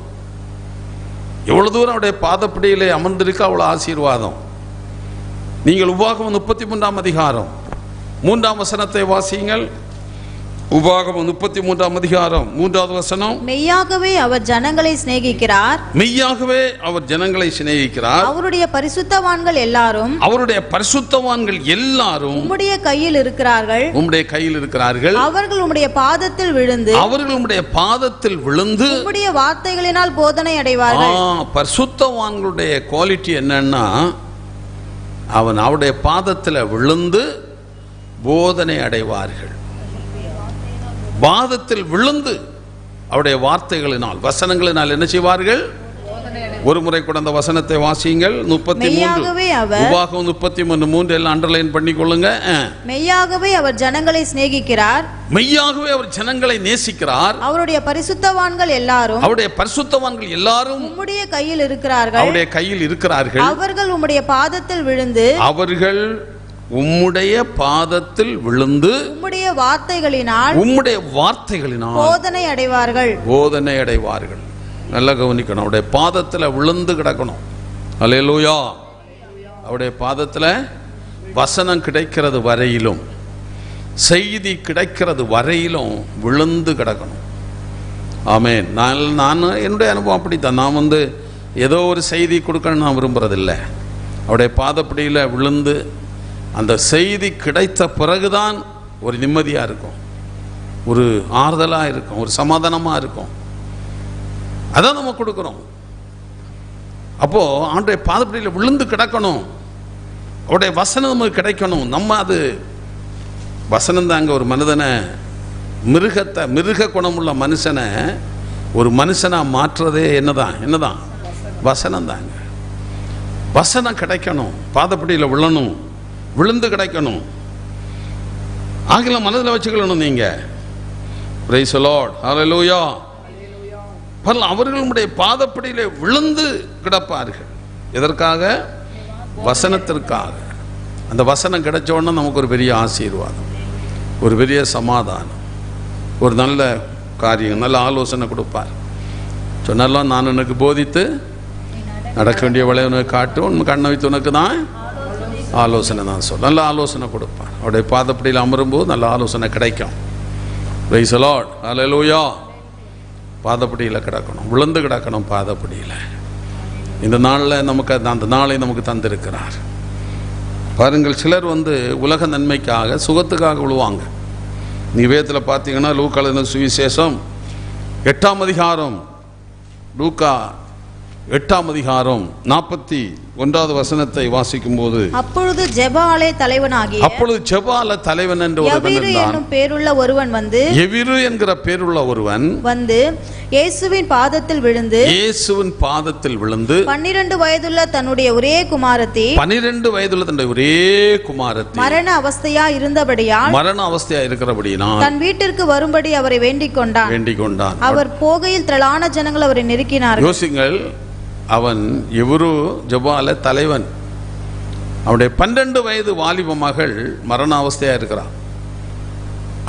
எவ்வளவு தூரம் அவருடைய பாதப்படியிலே அமர்ந்திருக்க அவ்வளோ ஆசீர்வாதம். நீங்கள் உபாகமம் 33ஆம் அதிகாரம் 3ஆம் வசனத்தை வாசியுங்கள். உபாகமம் 33ஆம் அதிகாரம் 3வது வசனம். மெய்யாகவே அவர் ஜனங்களை சிநேகிக்கிறார், மெய்யாகவே அவர் ஜனங்களை சிநேகிக்கிறார். அவருடைய பரிசுத்தவான்கள் எல்லாரும், அவருடைய பரிசுத்தவான்கள் எல்லாரும் உம்முடைய கையில் இருக்கிறார்கள், உம்முடைய கையில் இருக்கிறார்கள். அவர்கள் உம்முடைய பாதத்தில் விழுந்து, அவர்கள் உம்முடைய பாதத்தில் விழுந்து உம்முடைய வார்த்தைகளினால் போதனை அடைவார்கள். பரிசுத்தவான்களுடைய குவாலிட்டி என்னன்னா, அவன் அவருடைய பாதத்தில் விழுந்து போதனை அடைவார்கள். பாதத்தில் விழுந்து அவருடைய வார்த்தைகளினால், வசனங்களினால் என்ன செய்வார்கள்? ஒரு முறை கூட அந்த வசனத்தை வாசியுங்கள். 33 உபாகம் 33 எல்லாம் அண்டர்லைன் பண்ணிக்கொள்ளுங்க. மெய்யாகவே அவர் ஜனங்களை சிநேகிக்கிறார், மெய்யாகவே அவர் ஜனங்களை நேசிக்கிறார். அவருடைய பரிசுத்தவான்கள் எல்லாரும், அவருடைய பரிசுத்தவான்கள் எல்லாரும் உம்முடைய கையில் இருக்கிறார்கள், அவருடைய கையில் இருக்கிறார்கள். அவர்கள் உம்முடைய பாதத்தில் விழுந்து, அவர்கள் உம்முடைய பாதத்தில் விழுந்து உம்முடைய வார்த்தைகளினால், உம்முடைய வார்த்தைகளினால் போதனை அடைவார்கள், போதனை அடைவார்கள். நல்லா கவனிக்கணும், அவருடைய பாதத்தில் விழுந்து கிடக்கணும். அல்லேலூயா. அவருடைய பாதத்தில் வசனம் கிடைக்கிறது வரையிலும், செய்தி கிடைக்கிறது வரையிலும் விழுந்து கிடக்கணும். ஆமென். நான் என்னுடைய அனுபவம் அப்படித்தான். நான் ஏதோ ஒரு செய்தி கொடுக்கணும்னு நான் விரும்புறதில்லை. அவருடைய பாதப்படியில் விழுந்து அந்த செய்தி கிடைத்த பிறகுதான் ஒரு நிம்மதியாக இருக்கும், ஒரு ஆறுதலாக இருக்கும், ஒரு சமாதானமாக இருக்கும். அதான் நம்ம கொடுக்குறோம். அப்போது ஆண்டவருடைய பாதப்படியில் விழுந்து கிடக்கணும், அவருடைய வசனம் நமக்கு கிடைக்கணும். நம்ம அது வசனம் தாங்க ஒரு மனிதனை, மிருக குணமுள்ள மனுஷனை ஒரு மனுஷனாக மாற்றுறதே என்னதான் வசனம் தாங்க. வசனம் கிடைக்கணும், பாதப்படியில் விழுந்து கிடைக்கணும். ஆங்கிலம் மனதில் வச்சுக்கணும் நீங்க. Praise the Lord. Hallelujah. அவர்களுடைய பாதப்படியிலே விழுந்து கிடப்பார்கள். எதற்காக? வசனத்திற்காக. அந்த வசனம் கிடைச்ச உடனே நமக்கு ஒரு பெரிய ஆசீர்வாதம், ஒரு பெரிய சமாதானம், ஒரு நல்ல காரியம், நல்ல ஆலோசனை கொடுப்பார். சொன்னாலும் நான் உனக்கு போதித்து நடக்க வேண்டிய வழியை உனக்கு காட்டு, உன் கண்ணை வைத்து உனக்கு தான் ஆலோசனை தான் சொல்ல. நல்ல ஆலோசனை கொடுப்பார். அவருடைய பாதப்படியில் அமரும்போது நல்ல ஆலோசனை கிடைக்கும். Praise the Lord. Hallelujah. பாதப்படியில் கிடக்கணும், விழுந்து கிடக்கணும் பாதப்படியில். இந்த நாளில் நமக்கு அந்த நாளை நமக்கு தந்திருக்கிறார். பாருங்கள், சிலர் உலக நன்மைக்காக, சுகத்துக்காக விழுவாங்க. நீங்கள் வேதத்தில் பார்த்தீங்கன்னா லூக்கா எழுதின சுவிசேஷம் 8ஆம் அதிகாரம், லூக்கா 8ஆம் அதிகாரம் 41வது வசனத்தை வாசிக்கும் போது, அப்பொழுது ஜெப ஆலய தலைவன் என்று எவிரு என்கிற பேருள்ள ஒருவன் வந்து இயேசுவின் பாதத்தில் விழுந்து 12 வயதுள்ள தன்னுடைய ஒரே குமாரத்தி மரண அவஸ்தையா இருக்கிறபடியால் தன் வீட்டிற்கு வரும்படி அவரை வேண்டிக் கொண்டான். அவர் போகையில் திரளான ஜனங்கள் அவரை நெருக்கினார்கள். யோசிங்கள், அவன் எவரு ஜபால தலைவன். அவனுடைய 12 வயது வாலிப மகள் மரணாவஸ்தையாக இருக்கிறான்.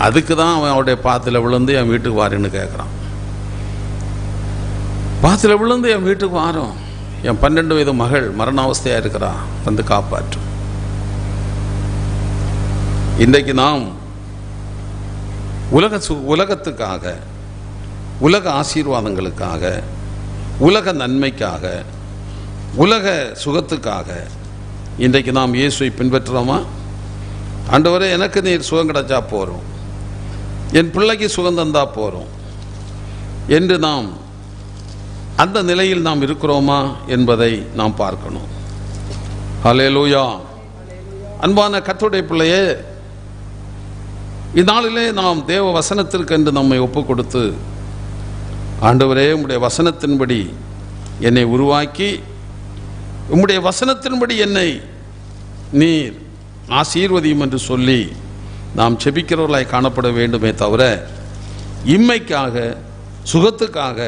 அதுக்கு தான் அவன் அவருடைய பாத்தில் விழுந்து என் வீட்டுக்கு வாருன்னு கேட்குறான். பாத்தில் விழுந்து என் வீட்டுக்கு வாரோம், என் 12 வயது மகள் மரணாவஸ்தையாக இருக்கிறான், வந்து காப்பாற்றும். இன்றைக்கு நாம் உலகத்துக்காக, உலக ஆசீர்வாதங்களுக்காக, உலக நன்மைக்காக, உலக சுகத்துக்காக இன்றைக்கு நாம் இயேசுவை பின்பற்றுறோமா? ஆண்டவரே, எனக்கு நீர் சுகம் கிடைச்சா போகிறோம், என் பிள்ளைக்கு சுகம் தந்தா போகிறோம் என்று நாம் அந்த நிலையில் நாம் இருக்கிறோமா என்பதை நாம் பார்க்கணும். ஹல்லேலூயா. அன்பான கர்த்தருடைய பிள்ளையே, இந்நாளிலே நாம் தேவ வசனத்திற்கு என்று நம்மை ஒப்பு கொடுத்து, ஆண்டவரே உம்முடைய வசனத்தின்படி என்னை உருவாக்கி, உம்முடைய வசனத்தின்படி என்னை நீர் ஆசீர்வதியும் என்று சொல்லி நாம் செபிக்கிறவர்களாய் காணப்பட வேண்டுமே தவிர, இம்மைக்காக, சுகத்துக்காக,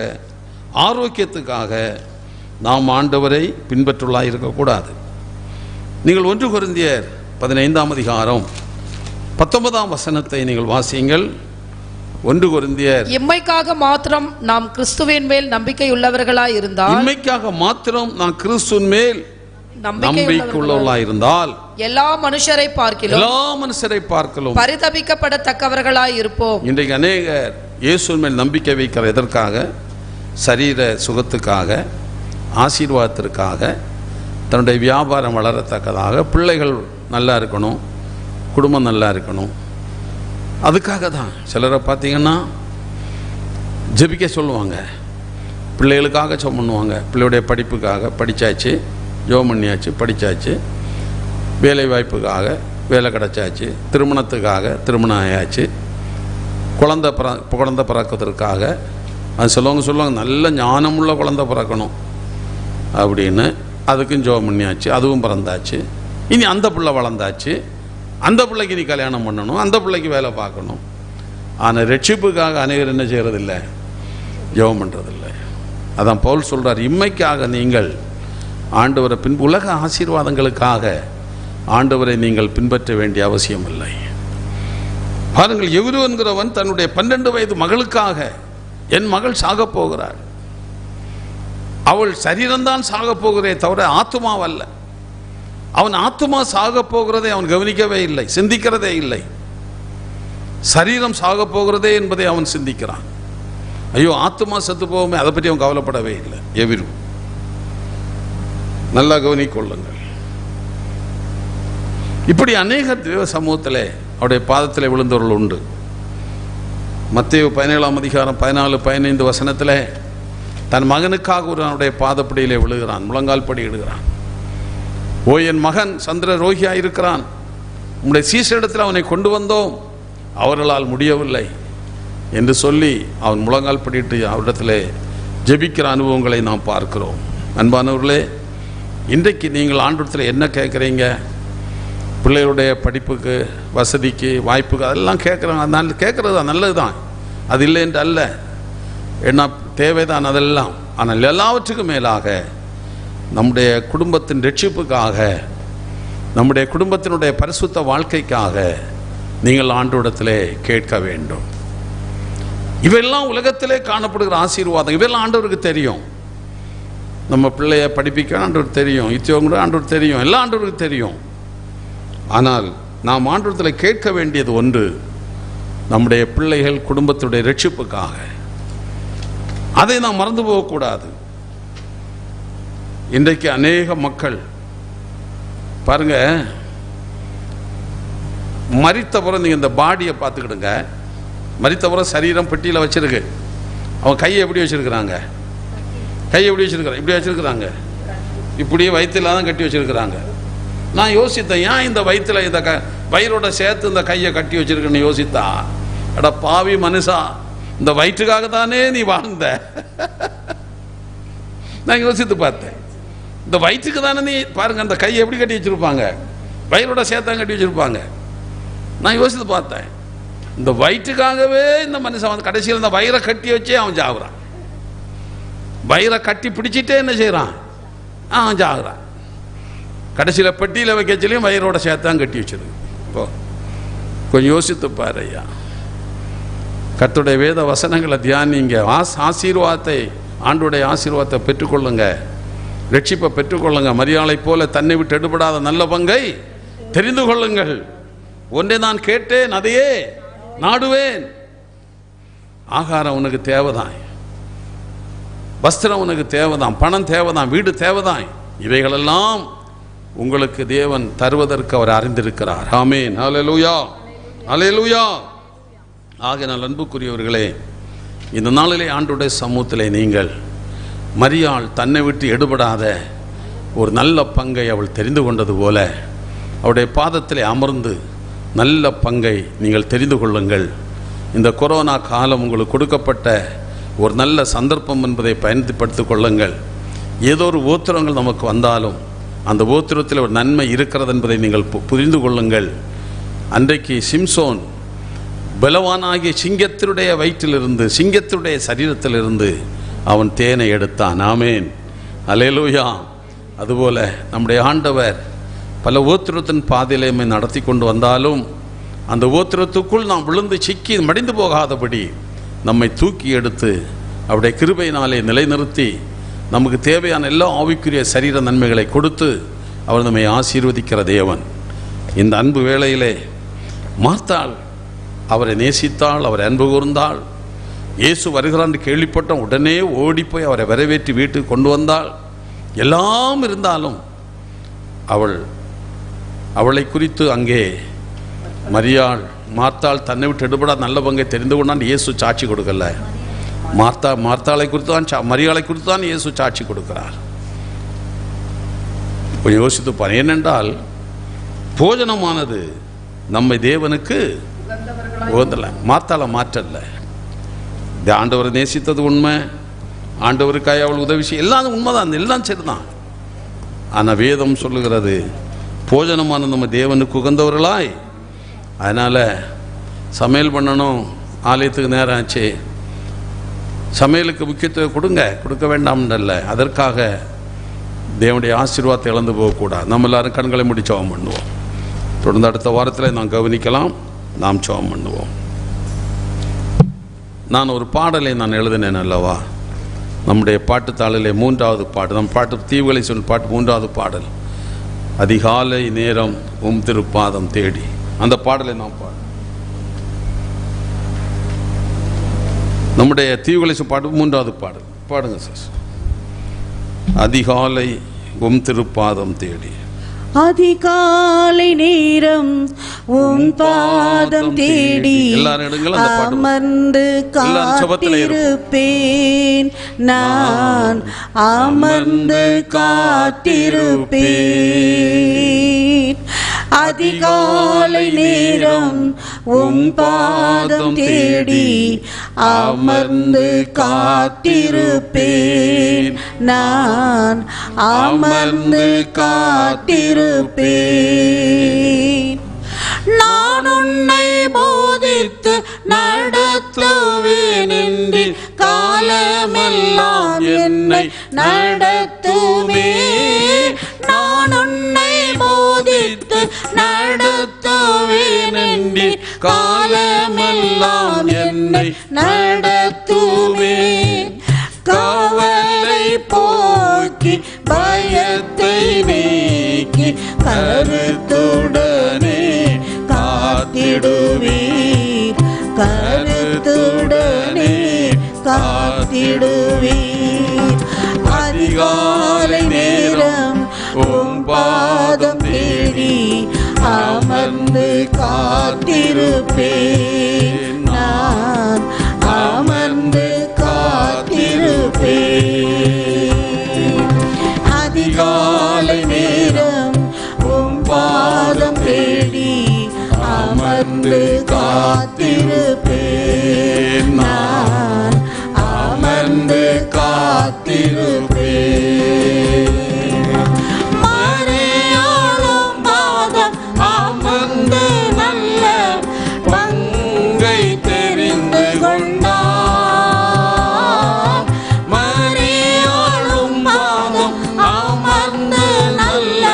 ஆரோக்கியத்துக்காக நாம் ஆண்டவரை பின்பற்றுள்ளாய் இருக்கக்கூடாது. நீங்கள் 1 கொரிந்தியர் 15ஆம் அதிகாரம் 19ஆம் வசனத்தை நீங்கள் வாசியுங்கள். 1 கொரிந்தியர், இம்மைக்காக மாத்திரம் நாம் கிறிஸ்துவின் மேல் நம்பிக்கை உள்ளவர்களாய் இருந்தால், இம்மைக்காக மாத்திரம் நாம் கிறிஸ்துவின் மேல் நம்பிக்கையுள்ளவர்களாய் இருந்தால், எல்லா மனுஷரை பார்க்கலும் பரிதபிக்கப்படத்தக்கவர்களாய் இருப்போம். இன்றைக்கு அநேகர் இயேசுவின் மேல் நம்பிக்கை வைக்கிற எதற்காக? சரீர சுகத்துக்காக, ஆசீர்வாதத்திற்காக, தன்னுடைய வியாபாரம் வளரத்தக்கதாக, பிள்ளைகள் நல்லா இருக்கணும், குடும்பம் நல்லா இருக்கணும், அதுக்காக தான். சிலரை பார்த்தீங்கன்னா ஜெபிக்க சொல்லுவாங்க, பிள்ளைகளுக்காக ஜெபம் பண்ணுவாங்க. பிள்ளையுடைய படிப்புக்காக படித்தாச்சு, ஜெபம் பண்ணியாச்சு, படித்தாச்சு, வேலை வாய்ப்புக்காக வேலை கிடச்சாச்சு, திருமணத்துக்காக திருமணம் ஆயாச்சு, குழந்தை பிறக்கிறதுக்காக அது சொல்லுவாங்க நல்ல ஞானமுள்ள குழந்தை பிறக்கணும் அப்படின்னு, அதுக்கும் ஜெபம் பண்ணியாச்சு, அதுவும் பிறந்தாச்சு. இனி அந்த பிள்ளை வளர்ந்தாச்சு, அந்த பிள்ளைக்கு நீ கல்யாணம் பண்ணணும், அந்த பிள்ளைக்கு வேலை பார்க்கணும். ஆனால் ரட்சிப்புக்காக அனைவரும் என்ன செய்கிறதில்லை? ஜெபம் பண்ணுறதில்லை. அதான் பவுல் சொல்கிறார், இம்மைக்காக நீங்கள் ஆண்டவரை உலக ஆசீர்வாதங்களுக்காக ஆண்டவரை நீங்கள் பின்பற்ற வேண்டிய அவசியம் இல்லை. பாருங்கள், எவரு என்கிறவன் தன்னுடைய 12 வயது மகளுக்காக, என் மகள் சாக போகிறாள், அவள் சரீரம்தான் சாக போகிறதே தவிர ஆத்துமாவல்ல. அவன் ஆத்துமா சாக போகிறதை அவன் கவனிக்கவே இல்லை, சிந்திக்கிறதே இல்லை. சரீரம் சாக போகிறதே என்பதை அவன் சிந்திக்கிறான். ஐயோ ஆத்துமா செத்து போகுமே, அதை பற்றி அவன் கவலைப்படவே இல்லை. எவரு நல்லா கவனிக்கொள்ளுங்கள். இப்படி அநேக தேவ சமூகத்தில் அவருடைய பாதத்தில் விழுந்தவர்கள் உண்டு. மத்தேயு 17ஆம் அதிகாரம் 14-15 வசனத்தில் தன் மகனுக்காக ஒரு அவனுடைய பாதப்படியிலே விழுகிறான், முழங்கால் படி இடுகிறான். ஓ என் மகன் சந்திர ரோகியாக இருக்கிறான், உம்முடைய சீசரிடத்தில் அவனை கொண்டு வந்தோம், அவர்களால் முடியவில்லை என்று சொல்லி அவன் முழங்கால் படிட்டு அவரிடத்தில் ஜெபிக்கிற அனுபவங்களை நாம் பார்க்கிறோம். அன்பானவர்களே, இன்றைக்கு நீங்கள் ஆண்டவரிடத்தில் என்ன கேட்குறீங்க? பிள்ளைகளுடைய படிப்புக்கு, வசதிக்கு, வாய்ப்புக்கு, அதெல்லாம் கேட்குறாங்க. அதனால் கேட்குறது நல்லது தான், அது இல்லை என்று அல்ல, என்ன தேவைதான் அதெல்லாம். ஆனால் எல்லாவற்றுக்கும் மேலாக நம்முடைய குடும்பத்தின் ரட்சிப்புக்காக, நம்முடைய குடும்பத்தினுடைய பரிசுத்த வாழ்க்கைக்காக நீங்கள் ஆண்டவரிடத்திலே கேட்க வேண்டும். இவையெல்லாம் உலகத்திலே காணப்படுகிற ஆசீர்வாதம், இவையெல்லாம் ஆண்டவருக்கு தெரியும். நம்ம பிள்ளைய படிப்பிக்க ஆண்டவருக்கு தெரியும், இத்தியோங்க ஆண்டவருக்கு தெரியும், எல்லாம் ஆண்டவருக்கு தெரியும். ஆனால் நாம் ஆண்டவரிடத்தில் கேட்க வேண்டியது ஒன்று, நம்முடைய பிள்ளைகள் குடும்பத்துடைய ரட்சிப்புக்காக. அதை நாம் மறந்து போகக்கூடாது. இன்றைக்கு அநேக மக்கள் பாருங்க, மரித்தப்புறம் நீங்கள் இந்த பாடியை பார்த்துக்கிடுங்க. மரித்தப்புறம் சரீரம் பெட்டியில் வச்சிருக்கு, அவன் கையை எப்படி வச்சிருக்கிறாங்க? கையை எப்படி வச்சிருக்கிறாங்க? இப்படி வச்சிருக்கிறாங்க, இப்படியே வயிற்றில் தான் கட்டி வச்சிருக்கிறாங்க. நான் யோசித்தேன், ஏன் இந்த வயிற்றில் இந்த வயிறோட சேர்த்து இந்த கையை கட்டி வச்சிருக்கேன்னு யோசித்தா, அட பாவி மனுஷா, இந்த வயிற்றுக்காக தானே நீ வாழ்ந்த. நான் யோசித்து பார்த்தேன், இந்த வயிற்றுக்கு தானே நீ, பாருங்க அந்த கையை எப்படி கட்டி வச்சிருப்பாங்க, வயிறோட சேர்த்தா கட்டி வச்சிருப்பாங்க. நான் யோசித்து பார்த்தேன், இந்த வயிற்றுக்காகவே இந்த மனுஷன் வந்து கடைசியில் இந்த வயிறை கட்டி வச்சே அவன் சாகுறான். வயிறை கட்டி பிடிச்சிட்டே என்ன செய்கிறான்? அவன் சாகுறான். கடைசியில் பெட்டியில் வைக்கச்சிலையும் வயிறோட சேர்த்தான் கட்டி வச்சிருக்கு. இப்போ கொஞ்சம் யோசித்து பாரு ஐயா. கர்த்தருடைய வேத வசனங்களை தியானிங்க. ஆசீர்வாதத்தை, ஆண்டுடைய ஆசீர்வாதத்தை பெற்றுக்கொள்ளுங்க, ரட்சிப்பை பெற்றுக்கொள்ளுங்க. மரியாதை போல தன்னை விட்டு எடுபடாத நல்ல பங்கை தெரிந்து கொள்ளுங்கள். ஒன்றை நான் கேட்டேன், அதையே நாடுவேன். ஆகாரம் உனக்கு தேவைதான், வஸ்திரம் உனக்கு தேவைதான், பணம் தேவைதான், வீடு தேவைதான். இவைகளெல்லாம் உங்களுக்கு தேவன் தருவதற்கு அவர் அறிந்திருக்கிறார். ஆமென். ஹல்லேலூயா, ஹல்லேலூயா. ஆகையால் அன்புக்குரியவர்களே, இந்த நாளிலே ஆண்டவருடைய சமூகத்திலே நீங்கள் மரியாள் தன்னை விட்டு எடுபடாத ஒரு நல்ல பங்கை அவள் தெரிந்து கொண்டது போல அவருடைய பாதத்திலே அமர்ந்து நல்ல பங்கை நீங்கள் தெரிந்து கொள்ளுங்கள். இந்த கொரோனா காலம் உங்களுக்கு கொடுக்கப்பட்ட ஒரு நல்ல சந்தர்ப்பம் என்பதை பயன்படுத்திக் கொள்ளுங்கள். ஏதோ ஒரு ஓத்திரங்கள் நமக்கு வந்தாலும் அந்த ஓத்திரத்தில் ஒரு நன்மை இருக்கிறது என்பதை நீங்கள் புரிந்து கொள்ளுங்கள். அன்றைக்கு சிம்சோன் பலவானாகிய சிங்கத்தினுடைய வயிற்றிலிருந்து, சிங்கத்தினுடைய சரீரத்திலிருந்து அவன் தேனை எடுத்தான். ஆமேன், அல்லேலூயா. அதுபோல நம்முடைய ஆண்டவர் பல ஓத்திரத்தின் பாதையிலே நடத்தி கொண்டு வந்தாலும் அந்த ஓத்திரத்துக்குள் நாம் விழுந்து சிக்கி மடிந்து போகாதபடி நம்மை தூக்கி எடுத்து அவருடைய கிருபையினாலே நிலைநிறுத்தி நமக்கு தேவையான எல்லா ஆவிக்குரிய சரீர நன்மைகளை கொடுத்து அவர் நம்மை ஆசீர்வதிக்கிற தேவன். இந்த அன்பு வேளையிலே மார்த்தாள் அவரை நேசித்தாள், அவரை அன்பு கூர்ந்தாள். இயேசு வருகிறான் என்று கேள்விப்பட்ட உடனே ஓடிப்போய் அவரை வரவேற்றி வீட்டுக்கு கொண்டு வந்தாள். எல்லாம் இருந்தாலும் அவளை குறித்து அங்கே மார்த்தாள் தன்னை விட்டு எடுபடாத நல்ல பங்கை தெரிந்து கொண்டான். இயேசு சாட்சி கொடுக்கல. மார்த்தாளை குறித்து தான், மரியாளை குறித்து தான் இயேசு சாட்சி கொடுக்கிறார். கொஞ்சம் யோசித்து பாரு. ஏனென்றால் போஜனமானது நம்மை தேவனுக்கு உகந்தல, மார்த்தாளை மாற்றல்ல. இந்த ஆண்டவரை நேசித்தது உண்மை, ஆண்டவருக்காய் அவள் உதவி செய்ய எல்லாம் உண்மைதான், எல்லாம் சரிதான். ஆனால் வேதம் சொல்லுகிறது போஜனமான நம்ம தேவனுக்கு உகந்தவர்களாய். அதனால் சமையல் பண்ணணும், ஆலயத்துக்கு நேரம் ஆச்சு, சமையலுக்கு முக்கியத்துவம் கொடுக்க வேண்டாம்ன்றல்ல. அதற்காக தேவனுடைய ஆசீர்வாதத்தை இழந்து போகக்கூடாது. நம்ம எல்லாரும் கண்களை மூடி ஜெபம் பண்ணுவோம். தொடர்ந்து அடுத்த வாரத்தில் நாம் கவனிக்கலாம். நாம் ஜெபம் பண்ணுவோம். நான் ஒரு பாடலை எழுதினேன் அல்லவா, நம்முடைய பாட்டுத்தாளிலே 3வது பாட்டு, நம் பாட்டு தீவுகளை சொல் பாட்டு 3வது பாடல், அதிகாலை நேரம் உம் திருப்பாதம் தேடி. அந்த பாடலை நாம் நம்முடைய தீவுகளை பாட்டு 3வது பாடல் பாடுங்க சார். அதிகாலை உம் திருப்பாதம் தேடி. அதிகாலை நேரம் உம் பாதம் தேடி அமர்ந்து காத்திருப்பேன், நான் அமர்ந்து காத்திருப்பேன். அதிகாலை நேரம் உம் பாதம் தேடி அமர்ந்து காத்திருப்பேன், நான் அமர்ந்து காத்திருப்பேன். நான் உன்னை போதித்து நடத்துவேன் என்று காலமெல்லாம் என்னை நடத்துவே. நான் உன்னை போதித்து நடத்துவேன் என்று காலமெல்லாம் என்னை நடத்துவேன். கவலை போக்கி பயத்தை நீக்கி கருத்துடனே காத்திடுவீர், கருத்துடனே காத்திடுவீர். அதிகாலை நேரம் உம் பாதம் தேடி அமர்ந்து காத்திருப்பேன், நான் அமர்ந்து காத்திருப்பேன். அதிகாலை நேரம் உம் பாதம் தேடி அமர்ந்து காத்திருப்பேன், நான் அமர்ந்து காத்திருப்பேன். மரியாளும் பாதம் அமர்ந்து நல்ல பங்கை தெரிந்து கொண்டார். மரியாளும் பாதம் அமர்ந்து நல்ல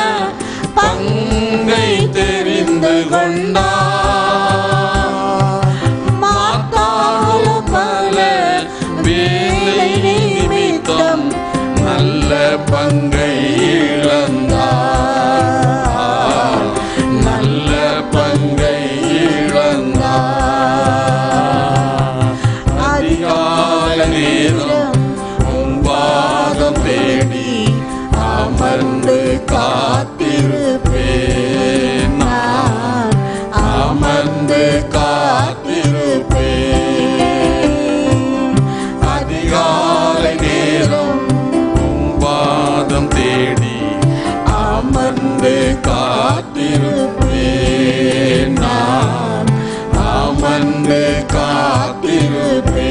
காத்திருப்பேன், நான் அமர்ந்து காத்திருப்பேன். அதிகாலை நேரம் உம் பாதம் தேடி அமர்ந்து காத்திருப்பேன், நான் அமர்ந்து காத்திருப்பேன்.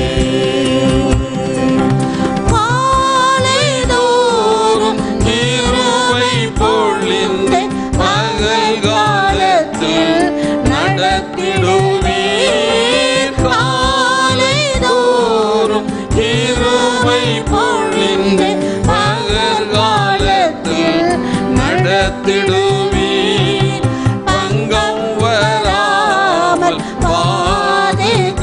காலைதோறும் கிருபை பொழிந்து பகல் காலத்தில் நடத்திடுவீர். காலைதோறும் கிருபை பொழிந்து பகல் காலத்தில் நடத்திடுவீர். பங்கம் வராமல் பாதுகாப்பீர்.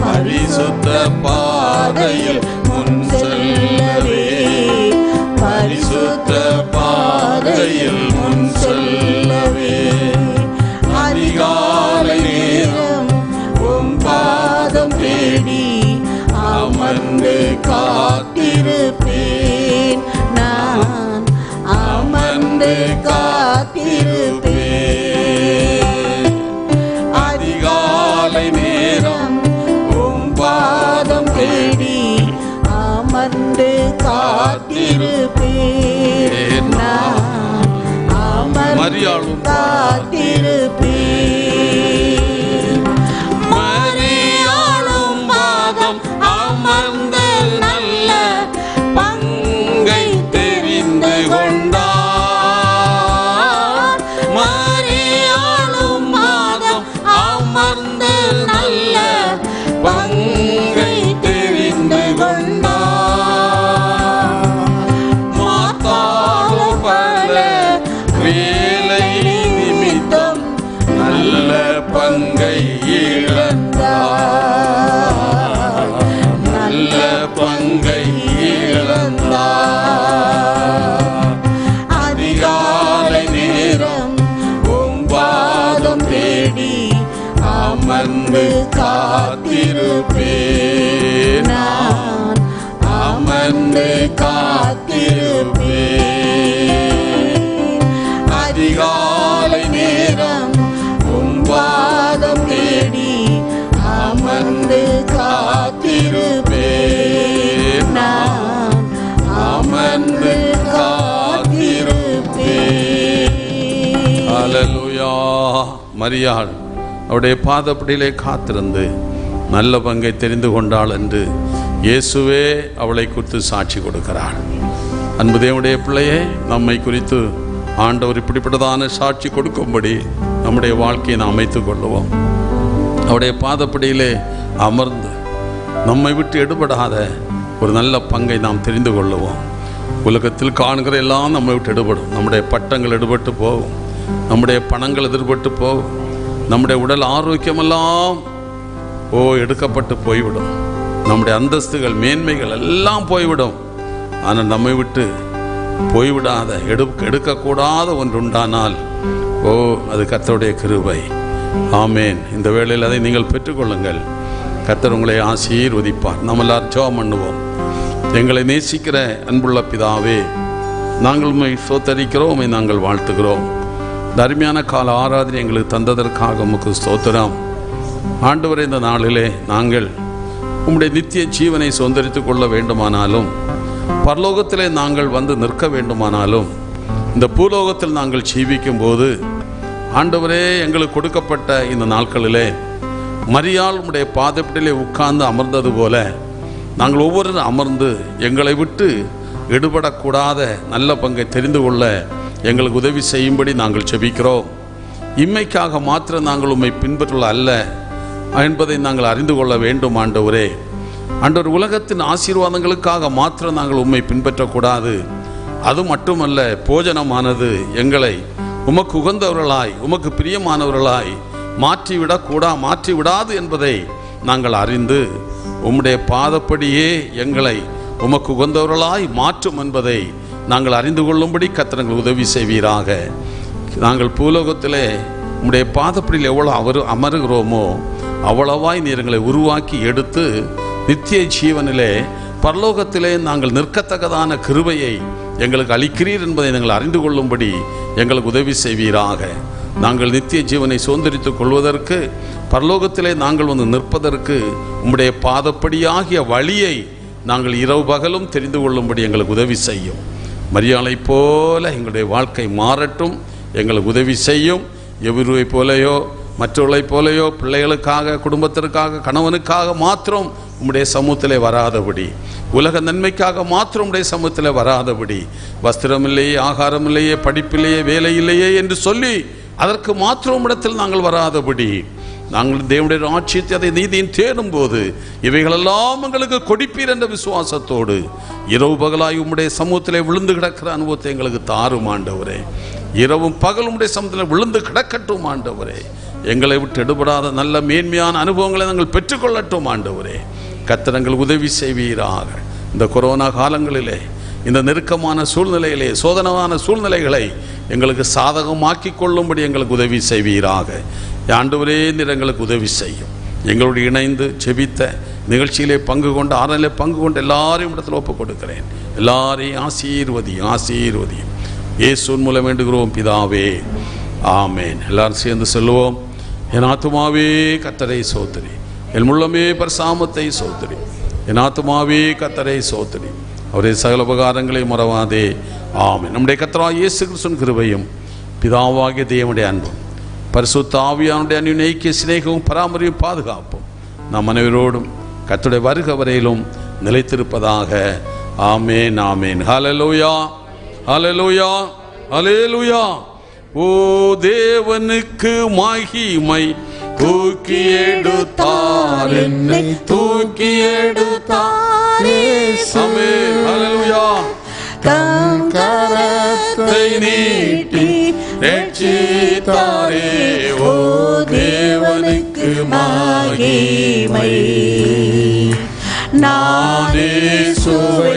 பரிசுத்த பாதையில் முன் செல்லவே, பரிசுத்த பாதையில் முன் செல்லவே. அதிகாலை நேரம் உம் பாதம் தேடி அமர்ந்து காத்திருப்பேன், நான் அமர்ந்து காத்திருப்பேன். அதிகாலை நேரம் உம் பாதம் தேடி அமர்ந்து காத்திருப்பேன், நான் அமர்ந்து காத்திருப்பேன். மரியாளும் பாதம் அமர்ந்து நல்ல பங்கை தெரிந்து கொண்டார். மரியாளும் பாதம் அமர்ந்து நல்ல பங்கை தெரிந்து கொண்டார். மாத்தாளும் பல வேலை நிமித்தம் நல்ல பங்கை இழந்தார், நல்ல பங்கை இழந்தார். அதிகாலை நேரம் உம் பாதம் தேடி அமர்ந்து காத்திருப்பேன், நான் அமர்ந்து காத்திருப்பேன். அதிகாலை நேரம் உம் பாதம் தேடி அமர்ந்து காத்திருப்பேன், நான் அமர்ந்து காத்திருப்பேன். ஹல்லேலூயா. மரியாள் அவருடைய பாதப்படியிலே காத்திருந்து நல்ல பங்கை தெரிந்து கொண்டாள் என்று இயேசுவே அவளை குறித்து சாட்சி கொடுக்கிறாள். அன்பு தேவனுடைய பிள்ளையே, நம்மை குறித்து ஆண்டவர் இப்படிப்பட்டதான சாட்சி கொடுக்கும்படி நம்முடைய வாழ்க்கையை நாம் அமைத்துக் கொள்ளுவோம். அவருடைய பாதப்படியிலே அமர்ந்து நம்மை விட்டு எடுபடாத ஒரு நல்ல பங்கை நாம் தெரிந்து கொள்ளுவோம். உலகத்தில் காண்கிற எல்லாம் நம்மை விட்டு எடுபடும். நம்முடைய பட்டங்கள் எடுபட்டு போகும், நம்முடைய பணங்கள் எதிர்பட்டு போகும், நம்முடைய உடல் ஆரோக்கியமெல்லாம் எடுக்கப்பட்டு போய்விடும், நம்முடைய அந்தஸ்துகள் மேன்மைகள் எல்லாம் போய்விடும். ஆனால் நம்மை விட்டு போய்விடாத எடுக்கக்கூடாத ஒன்று உண்டானால் அது கர்த்தருடைய கிருபை. ஆமேன். இந்த வேளையில் அதை நீங்கள் பெற்றுக்கொள்ளுங்கள். கர்த்தர் உங்களை ஆசீர்வதிப்பார். நம்ம எல்லாரும் ஜெபம் பண்ணுவோம். எங்களை நேசிக்கிற அன்புள்ள பிதாவே, நாங்கள் உம்மை ஸ்தோத்தரிக்கிறோம், உம்மை நாங்கள் வாழ்த்துகிறோம். இந்த அருமையான கால ஆராதனை எங்களுக்கு தந்ததற்காக உமக்கு ஸ்தோத்திரம். ஆண்டவரே, இந்த நாளிலே நாங்கள் உம்முடைய நித்திய ஜீவனை சுதந்திரித்துக் கொள்ள வேண்டுமானாலும், பரலோகத்திலே நாங்கள் வந்து நிற்க வேண்டுமானாலும், இந்த பூலோகத்தில் நாங்கள் ஜீவிக்கும் போது ஆண்டவரே, எங்களுக்கு கொடுக்கப்பட்ட இந்த நாட்களிலே மரியாள் உம்முடைய பாதப்படியிலே உட்கார்ந்து அமர்ந்தது போல நாங்கள் ஒவ்வொருவரும் அமர்ந்து எங்களை விட்டு எடுபடக்கூடாத நல்ல பங்கை தெரிந்து கொள்ள எங்களுக்கு உதவி செய்யும்படி நாங்கள் ஜெபிக்கிறோம். இம்மைக்காக மாத்திரம் நாங்கள் உம்மை பின்பற்றுள்ள அல்ல என்பதை நாங்கள் அறிந்து கொள்ள வேண்டும். ஆண்டவரே, ஆண்டவர், உலகத்தின் ஆசீர்வாதங்களுக்காக மாத்திரம் நாங்கள் உம்மை பின்பற்றக்கூடாது. அது மட்டுமல்ல, போஜனமானது எங்களை உமக்கு உகந்தவர்களாய், உமக்கு பிரியமானவர்களாய் மாற்றிவிடாது என்பதை நாங்கள் அறிந்து உம்முடைய பாதப்படியே எங்களை உமக்கு உகந்தவர்களாய் மாற்றும் என்பதை நாங்கள் அறிந்து கொள்ளும்படி கர்த்தர் உதவி செய்வீராக. நாங்கள் பூலோகத்திலே உம்முடைய பாதப்படியில் எவ்வளோ அமருகிறோமோ அவ்வளவாய் நீர் எங்களை உருவாக்கி எடுத்து நித்திய ஜீவனிலே பரலோகத்திலே நாங்கள் நிற்கத்தக்கதான கிருபையை எங்களுக்கு அளிக்கிறீர் என்பதை நாங்கள் அறிந்து கொள்ளும்படி எங்களுக்கு உதவி செய்வீராக. நாங்கள் நித்திய ஜீவனை சுதந்திரித்துக் கொள்வதற்கு, பரலோகத்திலே நாங்கள் வந்து நிற்பதற்கு உம்முடைய பாதப்படியாகிய வழியை நாங்கள் இரவு பகலும் தெரிந்து கொள்ளும்படி எங்களுக்கு உதவி செய்யும். மரியாளை போல எங்களுடைய வாழ்க்கை மாறட்டும், எங்களுக்கு உதவி செய்யும். எவருவை போலையோ மற்றவர்களைப் போலையோ பிள்ளைகளுக்காக, குடும்பத்திற்காக, கணவனுக்காக மாத்திரம் உம்முடைய சமூகத்திலே வராதபடி, உலக நன்மைக்காக மாத்திரம் உம்முடைய சமூகத்திலே வராதபடி, வஸ்திரம் இல்லையே, ஆகாரம் இல்லையே, படிப்பில்லையே, வேலை இல்லையே என்று சொல்லி அதற்கு மாத்திரம் இடத்தில் நாங்கள் வராதபடி, நாங்கள் தேவனுடைய ராஜ்யத்தை, அதை நீதியின் தேடும் போது இவைகளெல்லாம் எங்களுக்கு கொடுப்பீர் என்ற விசுவாசத்தோடு இரவு பகலாய் உம்முடைய சமூகத்திலே விழுந்து கிடக்கிற அனுபவத்தை எங்களுக்கு தாரும் ஆண்டவரே. இரவும் பகல் உம்முடைய சமூகத்தில் விழுந்து கிடக்கட்டும் ஆண்டவரே. எங்களை விட்டு எடுபடாத நல்ல மேன்மையான அனுபவங்களை நாங்கள் பெற்றுக்கொள்ளட்டும் ஆண்டவரே. கர்த்தர் எங்களுக்கு உதவி செய்வீராக. இந்த கொரோனா காலங்களிலே, இந்த நெருக்கமான சூழ்நிலையிலே, சோதனமான சூழ்நிலைகளை எங்களுக்கு சாதகமாக்கி கொள்ளும்படி எங்களுக்கு உதவி செய்வீராக. ஆண்டவரே, நீர் எங்களுக்கு உதவி செய்யும். எங்களோடு இணைந்து ஜெபித்த நிகழ்ச்சியிலே பங்கு கொண்டு, ஆராய்ச்சியிலே பங்கு கொண்டு எல்லாரையும் இடத்துல ஒப்புக் கொடுக்கிறேன். எல்லாரையும் ஆசீர்வதியும் இயேசுவின் மூலம் வேண்டுகிறோம் பிதாவே, ஆமேன். எல்லாரும் சேர்ந்து சொல்லுவோம். என் ஆத்துமாவே கர்த்தரை சோத்திரி, என் உள்ளமே பரிசுத்தத்தை சோத்திரி. என் ஆத்துமாவே கர்த்தரை சோத்திரி, அவருடைய சகல உபகாரங்களை மறவாதே. ஆமென். நம்முடைய கர்த்தராகிய இயேசு கிறிஸ்துவின் கிருபையும் பிதாவாகிய தேவனுடைய அன்பும் பரிசுத்த ஆவியானுடைய அன்பின் ஐக்கிய சிநேகமும் பராமரியும் பாதுகாப்பும் நம் அனைவரோடும் கர்த்தருடைய வருகை வரையிலும் நிலைத்திருப்பதாக. ஆமென், ஆமென். ஹல்லேலூயா, ஹல்லேலூயா, ஹல்லேலூயா. ஓ தேவனுக்கு மகிமை, தூக்கி எடுத்தார் என்னை, தூக்கி எடுத்தார். ஆமென், ஹல்லேலூயா. தம் கரத்தை நீட்டி ரட்சித்தாரே, ஓ தேவனுக்கு மகிமை. நானே சுவை